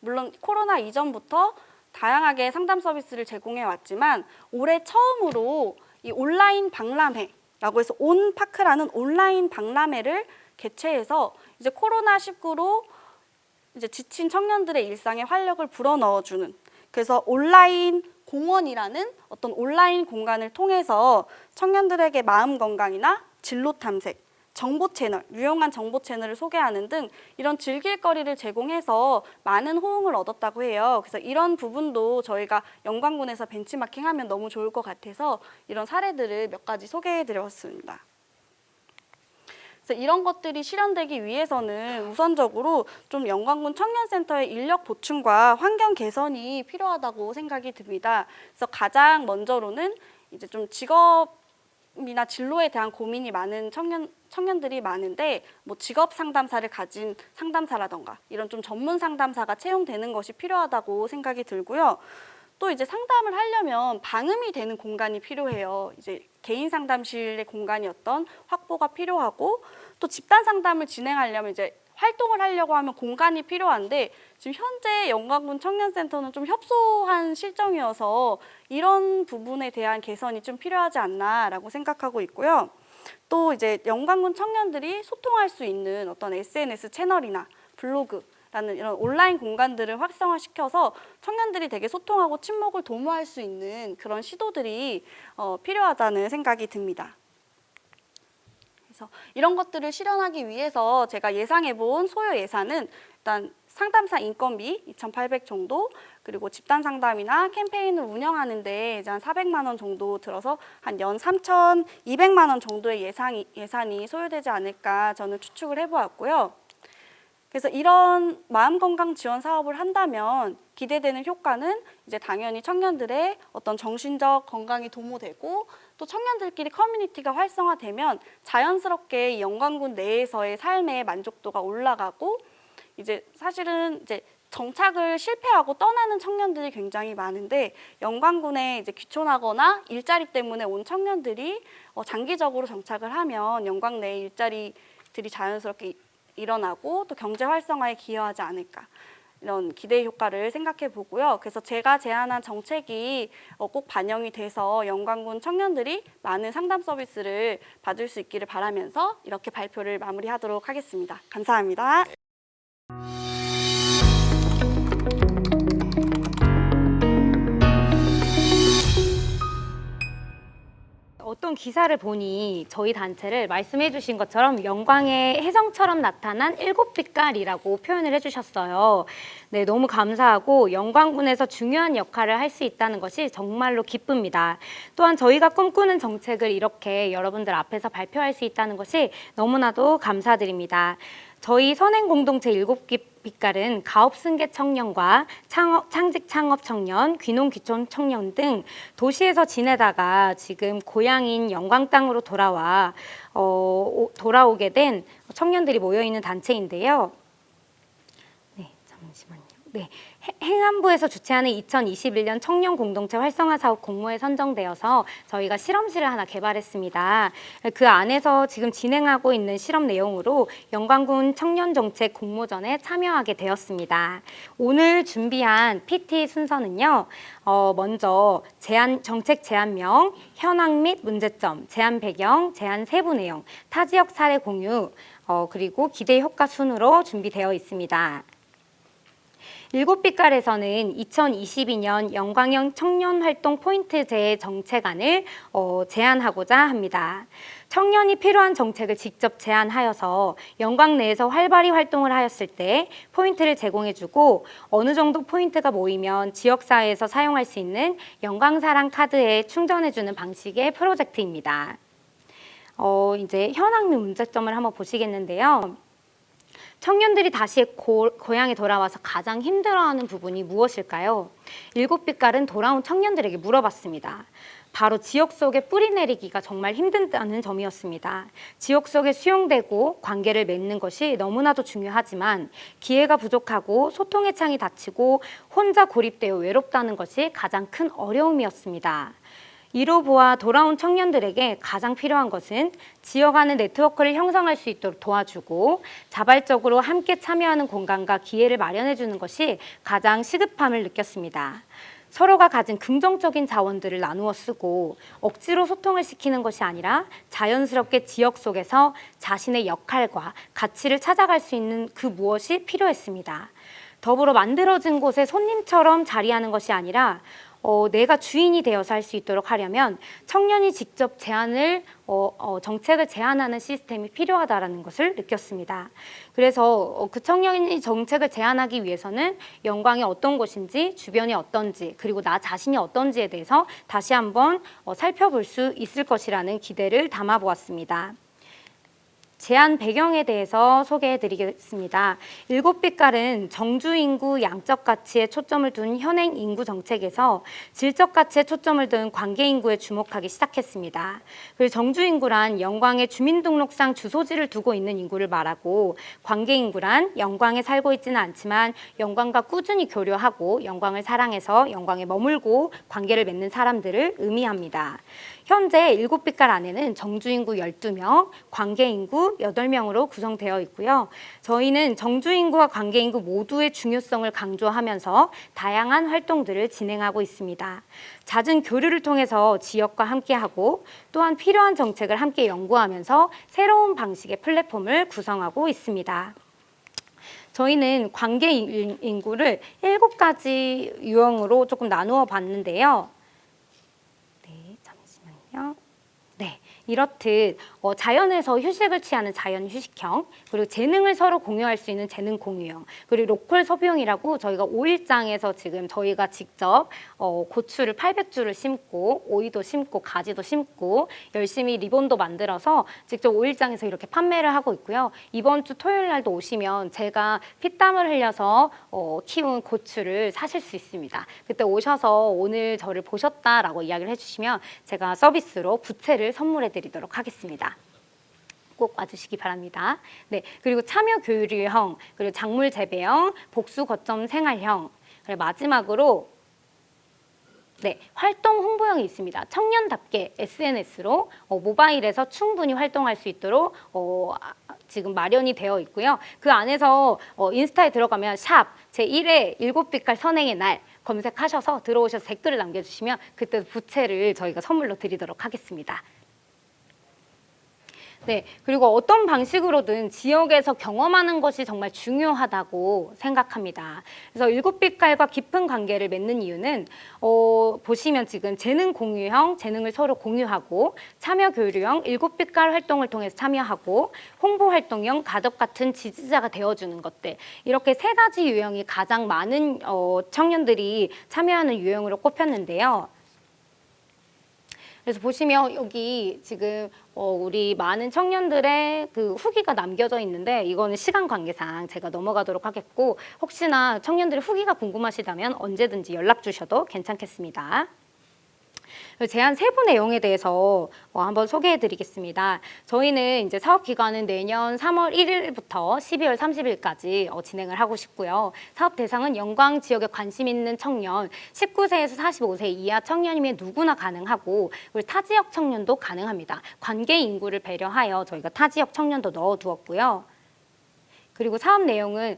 물론 코로나 이전부터 다양하게 상담 서비스를 제공해 왔지만 올해 처음으로 이 온라인 박람회라고 해서 온파크라는 온라인 박람회를 개최해서 이제 코로나19로 이제 지친 청년들의 일상에 활력을 불어넣어주는 그래서 온라인 공원이라는 어떤 온라인 공간을 통해서 청년들에게 마음 건강이나 진로 탐색, 정보 채널, 유용한 정보 채널을 소개하는 등 이런 즐길 거리를 제공해서 많은 호응을 얻었다고 해요. 그래서 이런 부분도 저희가 영광군에서 벤치마킹하면 너무 좋을 것 같아서 이런 사례들을 몇 가지 소개해드렸습니다. 그래서 이런 것들이 실현되기 위해서는 우선적으로 좀 영광군 청년센터의 인력 보충과 환경 개선이 필요하다고 생각이 듭니다. 그래서 가장 먼저로는 이제 좀 직업이나 진로에 대한 고민이 많은 청년들이 많은데 뭐 직업 상담사를 가진 상담사라던가 이런 좀 전문 상담사가 채용되는 것이 필요하다고 생각이 들고요. 또 이제 상담을 하려면 방음이 되는 공간이 필요해요. 이제 개인 상담실의 공간이 어떤 확보가 필요하고 또 집단 상담을 진행하려면 이제 활동을 하려고 하면 공간이 필요한데 지금 현재 영광군 청년센터는 좀 협소한 실정이어서 이런 부분에 대한 개선이 좀 필요하지 않나라고 생각하고 있고요. 또 이제 영광군 청년들이 소통할 수 있는 어떤 SNS 채널이나 블로그라는 이런 온라인 공간들을 활성화시켜서 청년들이 되게 소통하고 친목을 도모할 수 있는 그런 시도들이 필요하다는 생각이 듭니다. 그래서 이런 것들을 실현하기 위해서 제가 예상해본 소요 예산은 일단 상담사 인건비 2,800 정도 그리고 집단 상담이나 캠페인을 운영하는 데 이제 한 400만 원 정도 들어서 한 연 3,200만 원 정도의 예산이 소요되지 않을까 저는 추측을 해보았고요. 그래서 이런 마음건강 지원 사업을 한다면 기대되는 효과는 이제 당연히 청년들의 어떤 정신적 건강이 도모되고 또 청년들끼리 커뮤니티가 활성화되면 자연스럽게 이 영광군 내에서의 삶의 만족도가 올라가고 이제 사실은 이제 정착을 실패하고 떠나는 청년들이 굉장히 많은데 영광군에 이제 귀촌하거나 일자리 때문에 온 청년들이 장기적으로 정착을 하면 영광 내 일자리들이 자연스럽게 일어나고 또 경제 활성화에 기여하지 않을까 이런 기대 효과를 생각해 보고요. 그래서 제가 제안한 정책이 꼭 반영이 돼서 영광군 청년들이 많은 상담 서비스를 받을 수 있기를 바라면서 이렇게 발표를 마무리하도록 하겠습니다. 감사합니다. 어떤 기사를 보니 저희 단체를 말씀해 주신 것처럼 영광의 혜성처럼 나타난 7빛깔이라고 표현을 해주셨어요. 네, 너무 감사하고 영광군에서 중요한 역할을 할 수 있다는 것이 정말로 기쁩니다. 또한 저희가 꿈꾸는 정책을 이렇게 여러분들 앞에서 발표할 수 있다는 것이 너무나도 감사드립니다. 저희 선행공동체 7빛깔은 가업승계 청년과 창직 창업 청년, 귀농 귀촌 청년 등 도시에서 지내다가 지금 고향인 영광 땅으로 돌아오게 된 청년들이 모여있는 단체인데요. 네, 잠시만요. 네, 행안부에서 주최하는 2021년 청년 공동체 활성화 사업 공모에 선정되어서 저희가 실험실을 하나 개발했습니다. 그 안에서 지금 진행하고 있는 실험 내용으로 영광군 청년정책 공모전에 참여하게 되었습니다. 오늘 준비한 PT 순서는요. 먼저 정책 제안명, 현황 및 문제점, 제안 배경, 제안 세부 내용, 타지역 사례 공유, 그리고 기대 효과 순으로 준비되어 있습니다. 7빛깔에서는 2022년 영광형 청년활동 포인트제 정책안을 제안하고자 합니다. 청년이 필요한 정책을 직접 제안하여서 영광 내에서 활발히 활동을 하였을 때 포인트를 제공해주고 어느 정도 포인트가 모이면 지역사회에서 사용할 수 있는 영광사랑 카드에 충전해주는 방식의 프로젝트입니다. 이제 현황 및 문제점을 한번 보시겠는데요. 청년들이 다시 고향에 돌아와서 가장 힘들어하는 부분이 무엇일까요? 7빛깔은 돌아온 청년들에게 물어봤습니다. 바로 지역 속에 뿌리 내리기가 정말 힘든다는 점이었습니다. 지역 속에 수용되고 관계를 맺는 것이 너무나도 중요하지만 기회가 부족하고 소통의 창이 닫히고 혼자 고립되어 외롭다는 것이 가장 큰 어려움이었습니다. 이로 보아 돌아온 청년들에게 가장 필요한 것은 지역 안의 네트워크를 형성할 수 있도록 도와주고 자발적으로 함께 참여하는 공간과 기회를 마련해 주는 것이 가장 시급함을 느꼈습니다. 서로가 가진 긍정적인 자원들을 나누어 쓰고 억지로 소통을 시키는 것이 아니라 자연스럽게 지역 속에서 자신의 역할과 가치를 찾아갈 수 있는 그 무엇이 필요했습니다. 더불어 만들어진 곳에 손님처럼 자리하는 것이 아니라 내가 주인이 되어서 할 수 있도록 하려면 청년이 직접 정책을 제안하는 시스템이 필요하다는 것을 느꼈습니다. 그래서 그 청년이 정책을 제안하기 위해서는 영광이 어떤 곳인지, 주변이 어떤지, 그리고 나 자신이 어떤지에 대해서 다시 한번 살펴볼 수 있을 것이라는 기대를 담아보았습니다. 제안 배경에 대해서 소개해드리겠습니다. 7빛깔은 정주 인구 양적 가치에 초점을 둔 현행 인구 정책에서 질적 가치에 초점을 둔 관계 인구에 주목하기 시작했습니다. 그리고 정주 인구란 영광의 주민등록상 주소지를 두고 있는 인구를 말하고 관계 인구란 영광에 살고 있지는 않지만 영광과 꾸준히 교류하고 영광을 사랑해서 영광에 머물고 관계를 맺는 사람들을 의미합니다. 현재 7빛깔 안에는 정주인구 12명, 관계인구 8명으로 구성되어 있고요. 저희는 정주인구와 관계인구 모두의 중요성을 강조하면서 다양한 활동들을 진행하고 있습니다. 잦은 교류를 통해서 지역과 함께하고 또한 필요한 정책을 함께 연구하면서 새로운 방식의 플랫폼을 구성하고 있습니다. 저희는 관계인구를 7가지 유형으로 조금 나누어 봤는데요. 네, 이렇듯 자연에서 휴식을 취하는 자연 휴식형, 그리고 재능을 서로 공유할 수 있는 재능 공유형, 그리고 로컬 소비형이라고 저희가 오일장에서 지금 저희가 직접 고추를 800주를 심고 오이도 심고 가지도 심고 열심히 리본도 만들어서 직접 오일장에서 이렇게 판매를 하고 있고요. 이번 주 토요일 날도 오시면 제가 피땀을 흘려서 키운 고추를 사실 수 있습니다. 그때 오셔서 오늘 저를 보셨다라고 이야기를 해주시면 제가 서비스로 부채를 선물해 드리도록 하겠습니다. 꼭 와주시기 바랍니다. 네, 그리고 참여 교류형, 그리고 작물 재배형, 복수 거점 생활형, 그리고 마지막으로 활동 홍보형이 있습니다. 청년답게 SNS로 모바일에서 충분히 활동할 수 있도록 지금 마련이 되어 있고요. 그 안에서 인스타에 들어가면 샵 제1회 7빛깔 선행의 날 검색하셔서 들어오셔서 댓글을 남겨주시면 그때 부채를 저희가 선물로 드리도록 하겠습니다. 네, 그리고 어떤 방식으로든 지역에서 경험하는 것이 정말 중요하다고 생각합니다. 그래서 일곱 빛깔과 깊은 관계를 맺는 이유는 보시면 지금 재능 공유형, 재능을 서로 공유하고 참여 교류형, 일곱 빛깔 활동을 통해서 참여하고 홍보 활동형, 가족 같은 지지자가 되어주는 것들 이렇게 세 가지 유형이 가장 많은 청년들이 참여하는 유형으로 꼽혔는데요. 그래서 보시면 여기 지금 우리 많은 청년들의 그 후기가 남겨져 있는데 이거는 시간 관계상 제가 넘어가도록 하겠고 혹시나 청년들의 후기가 궁금하시다면 언제든지 연락 주셔도 괜찮겠습니다. 제안 세부 내용에 대해서 한번 소개해 드리겠습니다. 저희는 이제 사업 기간은 내년 3월 1일부터 12월 30일까지 진행을 하고 싶고요. 사업 대상은 영광 지역에 관심 있는 청년, 19세에서 45세 이하 청년이면 누구나 가능하고 그리고 타 지역 청년도 가능합니다. 관계 인구를 배려하여 저희가 타 지역 청년도 넣어 두었고요. 그리고 사업 내용은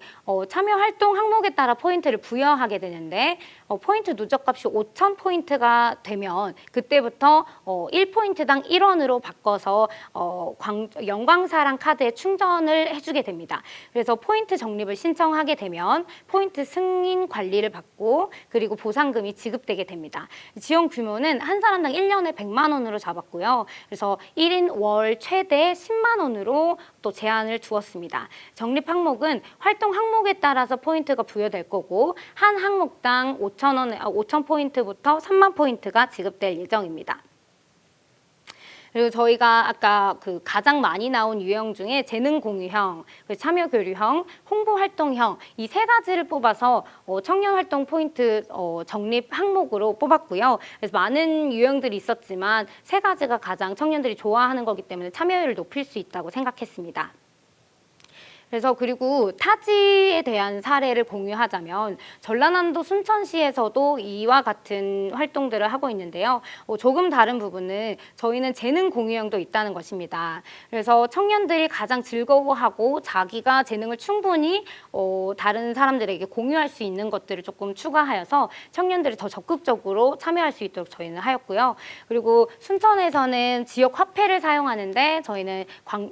참여 활동 항목에 따라 포인트를 부여하게 되는데 포인트 누적값이 5,000포인트가 되면 그때부터 1포인트당 1원으로 바꿔서 영광사랑 카드에 충전을 해주게 됩니다. 그래서 포인트 적립을 신청하게 되면 포인트 승인 관리를 받고 그리고 보상금이 지급되게 됩니다. 지원 규모는 한 사람당 1년에 100만 원으로 잡았고요. 그래서 1인 월 최대 10만 원으로 또 제한을 두었습니다. 적립 항목은 활동 항목에 따라서 포인트가 부여될 거고 한 항목당 5,000포인트부터 3만 포인트가 지급될 예정입니다. 그리고 저희가 아까 그 가장 많이 나온 유형 중에 재능 공유형, 참여 교류형, 홍보 활동형 이 세 가지를 뽑아서 청년 활동 포인트 적립 항목으로 뽑았고요. 그래서 많은 유형들이 있었지만 세 가지가 가장 청년들이 좋아하는 거기 때문에 참여율을 높일 수 있다고 생각했습니다. 그래서 그리고 타지에 대한 사례를 공유하자면 전라남도 순천시에서도 이와 같은 활동들을 하고 있는데요. 조금 다른 부분은 저희는 재능 공유형도 있다는 것입니다. 그래서 청년들이 가장 즐거워하고 자기가 재능을 충분히 다른 사람들에게 공유할 수 있는 것들을 조금 추가하여서 청년들이 더 적극적으로 참여할 수 있도록 저희는 하였고요. 그리고 순천에서는 지역 화폐를 사용하는데 저희는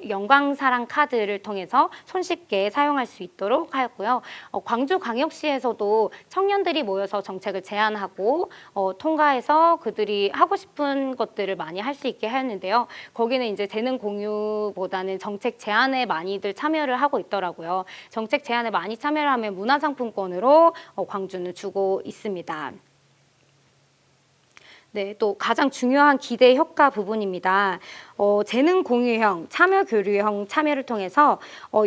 영광사랑 카드를 통해서 쉽게 사용할 수 있도록 하였고요. 광주광역시에서도 청년들이 모여서 정책을 제안하고 통과해서 그들이 하고 싶은 것들을 많이 할 수 있게 하였는데요. 거기는 이제 재능 공유보다는 정책 제안에 많이들 참여를 하고 있더라고요. 정책 제안에 많이 참여를 하면 문화상품권으로 광주는 주고 있습니다. 네, 또 가장 중요한 기대 효과 부분입니다. 재능 공유형, 참여 교류형 참여를 통해서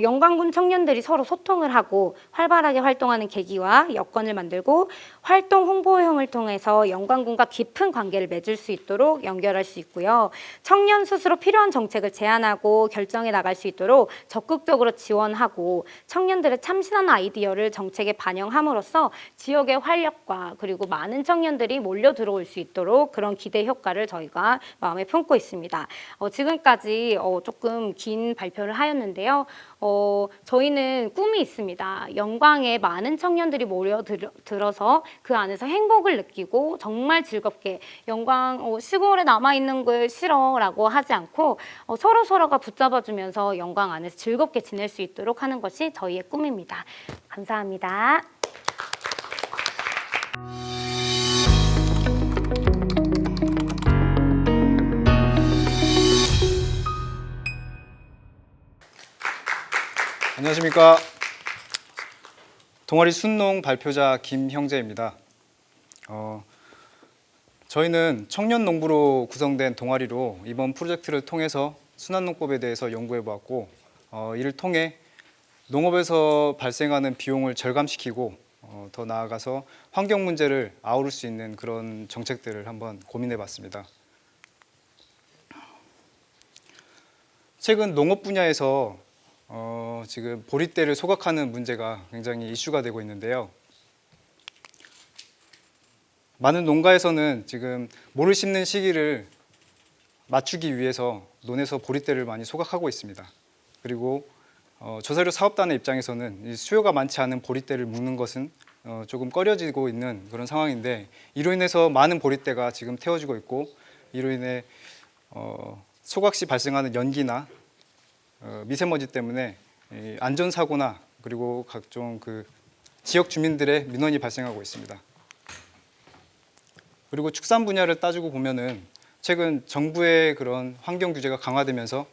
영광군 청년들이 서로 소통을 하고 활발하게 활동하는 계기와 여건을 만들고 활동 홍보형을 통해서 영광군과 깊은 관계를 맺을 수 있도록 연결할 수 있고요. 청년 스스로 필요한 정책을 제안하고 결정해 나갈 수 있도록 적극적으로 지원하고 청년들의 참신한 아이디어를 정책에 반영함으로써 지역의 활력과 그리고 많은 청년들이 몰려 들어올 수 있도록 그런 기대 효과를 저희가 마음에 품고 있습니다. 지금까지 조금 긴 발표를 하였는데요. 저희는 꿈이 있습니다. 영광에 많은 청년들이 모여들어서 그 안에서 행복을 느끼고 정말 즐겁게 영광 시골에 남아있는 걸 싫어라고 하지 않고 서로가 붙잡아주면서 영광 안에서 즐겁게 지낼 수 있도록 하는 것이 저희의 꿈입니다. 감사합니다. 안녕하십니까. 동아리 순농 발표자 김형재입니다. 저희는 청년농부로 구성된 동아리로 이번 프로젝트를 통해서 순환농법에 대해서 연구해 보았고 이를 통해 농업에서 발생하는 비용을 절감시키고 더 나아가서 환경 문제를 아우를 수 있는 그런 정책들을 한번 고민해 봤습니다. 최근 농업 분야에서 지금 보리대를 소각하는 문제가 굉장히 이슈가 되고 있는데요. 많은 농가에서는 지금 모를 심는 시기를 맞추기 위해서 논에서 보리대를 많이 소각하고 있습니다. 그리고 조사료 사업단의 입장에서는 수요가 많지 않은 보리대를 묶는 것은 조금 꺼려지고 있는 그런 상황인데 이로 인해서 많은 보리대가 지금 태워지고 있고 이로 인해 소각 시 발생하는 연기나 미세먼지 때문에 이 안전사고나 그리고 각종 그 지역 주민들의 민원이 발생하고 있습니다. 그리고 축산 분야를 따지고 보면은 최근 정부의 그런 환경 규제가 강화되면서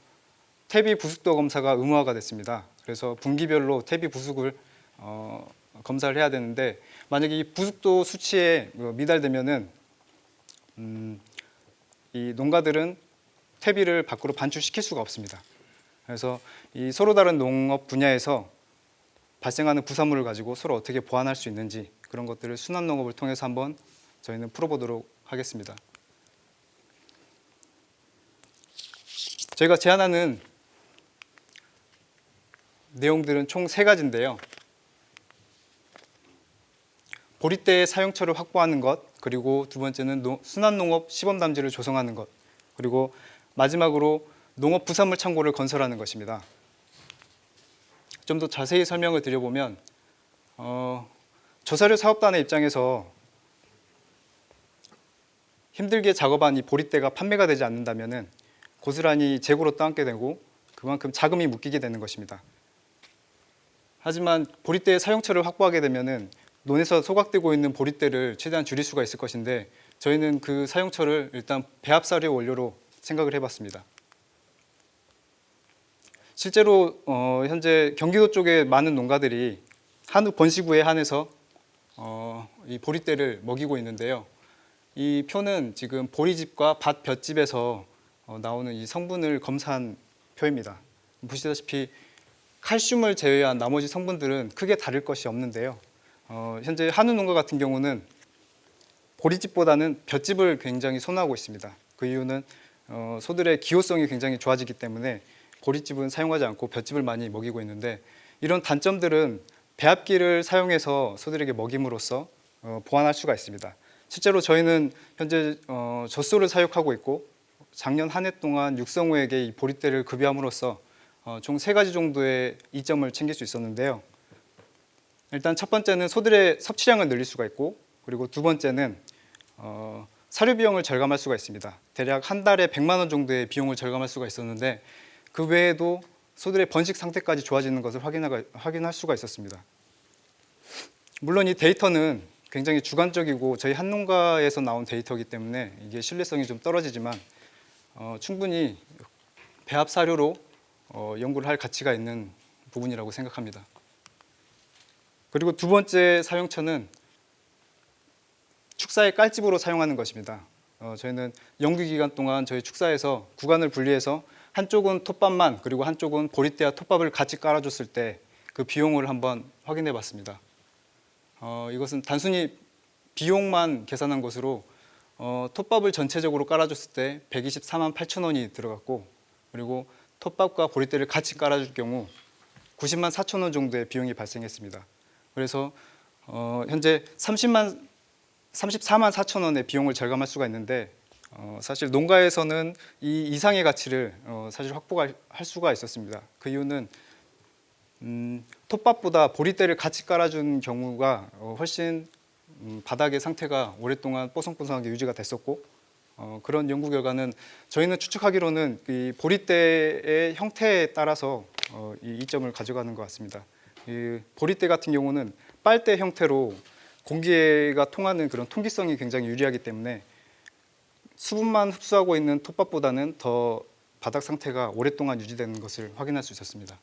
퇴비 부숙도 검사가 의무화가 됐습니다. 그래서 분기별로 퇴비 부숙을 검사를 해야 되는데 만약에 이 부숙도 수치에 미달되면은 이 농가들은 퇴비를 밖으로 반출시킬 수가 없습니다. 그래서 이 서로 다른 농업 분야에서 발생하는 부산물을 가지고 서로 어떻게 보완할 수 있는지 그런 것들을 순환 농업을 통해서 한번 저희는 풀어보도록 하겠습니다. 저희가 제안하는 내용들은 총 3가지인데요. 보리대의 사용처를 확보하는 것, 그리고 두 번째는 순환농업 시범단지를 조성하는 것, 그리고 마지막으로 농업 부산물 창고를 건설하는 것입니다. 좀 더 자세히 설명을 드려보면 조사료 사업단의 입장에서 힘들게 작업한 이 보리대가 판매가 되지 않는다면 고스란히 재고로 떠안게 되고 그만큼 자금이 묶이게 되는 것입니다. 하지만 보리대의 사용처를 확보하게 되면 논에서 소각되고 있는 보리대를 최대한 줄일 수가 있을 것인데 저희는 그 사용처를 일단 배합사료 원료로 생각을 해봤습니다. 실제로 현재 경기도 쪽에 많은 농가들이 한우 번식구에 한해서 이 보리대를 먹이고 있는데요. 이 표는 지금 보리집과 밭 볏집에서 나오는 이 성분을 검사한 표입니다. 보시다시피 칼슘을 제외한 나머지 성분들은 크게 다를 것이 없는데요. 현재 한우 농가 같은 경우는 보리집보다는 볏집을 굉장히 선호하고 있습니다. 그 이유는 소들의 기호성이 굉장히 좋아지기 때문에 보리집은 사용하지 않고 볏집을 많이 먹이고 있는데 이런 단점들은 배합기를 사용해서 소들에게 먹임으로써 보완할 수가 있습니다. 실제로 저희는 현재 젖소를 사육하고 있고 작년 한 해 동안 육성우에게 이 보리대를 급여함으로써 총 3가지 정도의 이점을 챙길 수 있었는데요. 일단 첫 번째는 소들의 섭취량을 늘릴 수가 있고 그리고 두 번째는 사료 비용을 절감할 수가 있습니다. 대략 한 달에 100만 원 정도의 비용을 절감할 수가 있었는데 그 외에도 소들의 번식 상태까지 좋아지는 것을 확인할 수가 있었습니다. 물론 이 데이터는 굉장히 주관적이고 저희 한 농가에서 나온 데이터이기 때문에 이게 신뢰성이 좀 떨어지지만 충분히 배합 사료로 연구를 할 가치가 있는 부분이라고 생각합니다. 그리고 두 번째 사용처는 축사의 깔집으로 사용하는 것입니다. 저희는 연구 기간 동안 저희 축사에서 구간을 분리해서 한쪽은 톱밥만 그리고 한쪽은 보리대와 톱밥을 같이 깔아줬을 때 그 비용을 한번 확인해 봤습니다. 이것은 단순히 비용만 계산한 것으로 톱밥을 전체적으로 깔아줬을 때 124만 8천 원이 들어갔고 그리고 톱밥과 보리대를 같이 깔아줄 경우 90만 4천 원 정도의 비용이 발생했습니다. 그래서 현재 34만 4천 원의 비용을 절감할 수가 있는데 사실 농가에서는 이 이상의 가치를 사실 확보할 수가 있었습니다. 그 이유는 톱밥보다 보리대를 같이 깔아준 경우가 훨씬 바닥의 상태가 오랫동안 뽀송뽀송하게 유지가 됐었고 그런 연구 결과는 저희는 추측하기로는 이 보리대의 형태에 따라서 이 이점을 가져가는 것 같습니다. 이 보리대 같은 경우는 빨대 형태로 공기가 통하는 그런 통기성이 굉장히 유리하기 때문에 수분만 흡수하고 있는 톱밥보다는 더 바닥 상태가 오랫동안 유지되는 것을 확인할 수 있었습니다.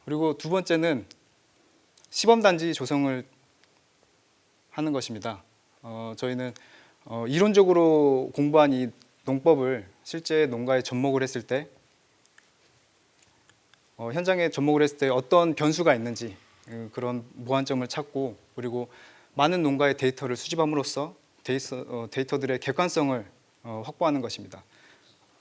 그리고 두 번째는 시범단지 조성을 하는 것입니다. 저희는 이론적으로 공부한 이 농법을 실제 농가에 접목을 했을 때 현장에 접목을 했을 때 어떤 변수가 있는지 그런 모환점을 찾고 그리고 많은 농가의 데이터를 수집함으로써 데이터들의 객관성을 확보하는 것입니다.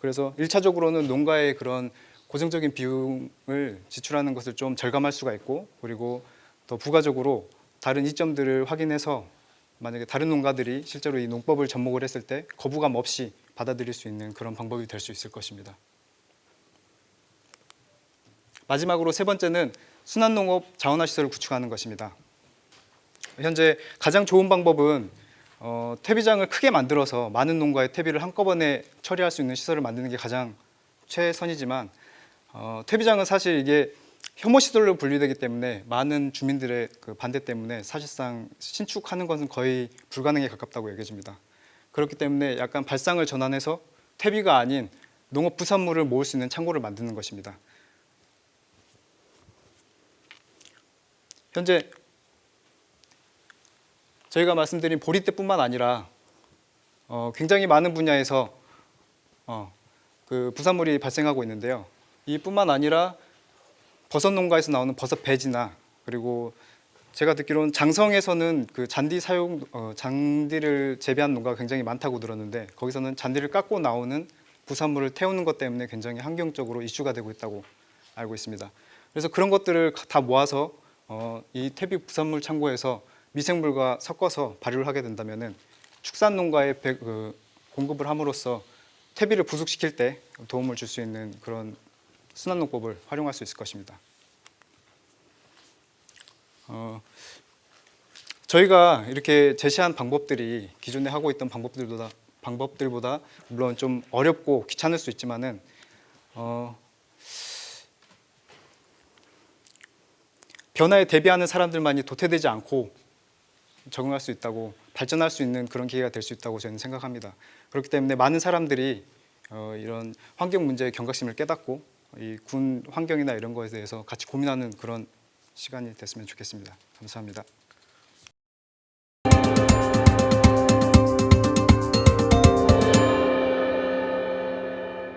그래서 1차적으로는 농가의 그런 고정적인 비용을 지출하는 것을 좀 절감할 수가 있고 그리고 더 부가적으로 다른 이점들을 확인해서 만약에 다른 농가들이 실제로 이 농법을 접목을 했을 때 거부감 없이 받아들일 수 있는 그런 방법이 될 수 있을 것입니다. 마지막으로 세 번째는 순환농업 자원화 시설을 구축하는 것입니다. 현재 가장 좋은 방법은 퇴비장을 크게 만들어서 많은 농가의 퇴비를 한꺼번에 처리할 수 있는 시설을 만드는 게 가장 최선이지만 퇴비장은 사실 이게 혐오 시설로 분류되기 때문에 많은 주민들의 그 반대 때문에 사실상 신축하는 것은 거의 불가능에 가깝다고 여겨집니다. 그렇기 때문에 약간 발상을 전환해서 퇴비가 아닌 농업 부산물을 모을 수 있는 창고를 만드는 것입니다. 현재 저희가 말씀드린 보리떼뿐만 아니라 굉장히 많은 분야에서 그 부산물이 발생하고 있는데요. 이뿐만 아니라 버섯 농가에서 나오는 버섯 배지나 그리고 제가 듣기로는 장성에서는 그 잔디를 재배한 농가가 굉장히 많다고 들었는데 거기서는 잔디를 깎고 나오는 부산물을 태우는 것 때문에 굉장히 환경적으로 이슈가 되고 있다고 알고 있습니다. 그래서 그런 것들을 다 모아서 이 퇴비 부산물 창고에서 미생물과 섞어서 발효를 하게 된다면은 축산 농가에 공급을 함으로써 퇴비를 부숙시킬 때 도움을 줄 수 있는 그런 순환농법을 활용할 수 있을 것입니다. 저희가 이렇게 제시한 방법들이 기존에 하고 있던 방법들보다 물론 좀 어렵고 귀찮을 수 있지만은 변화에 대비하는 사람들만이 도태되지 않고 적응할 수 있다고 발전할 수 있는 그런 기회가 될 수 있다고 저는 생각합니다. 그렇기 때문에 많은 사람들이 이런 환경 문제의 경각심을 깨닫고 이 군 환경이나 이런 것에 대해서 같이 고민하는 그런 시간이 됐으면 좋겠습니다. 감사합니다.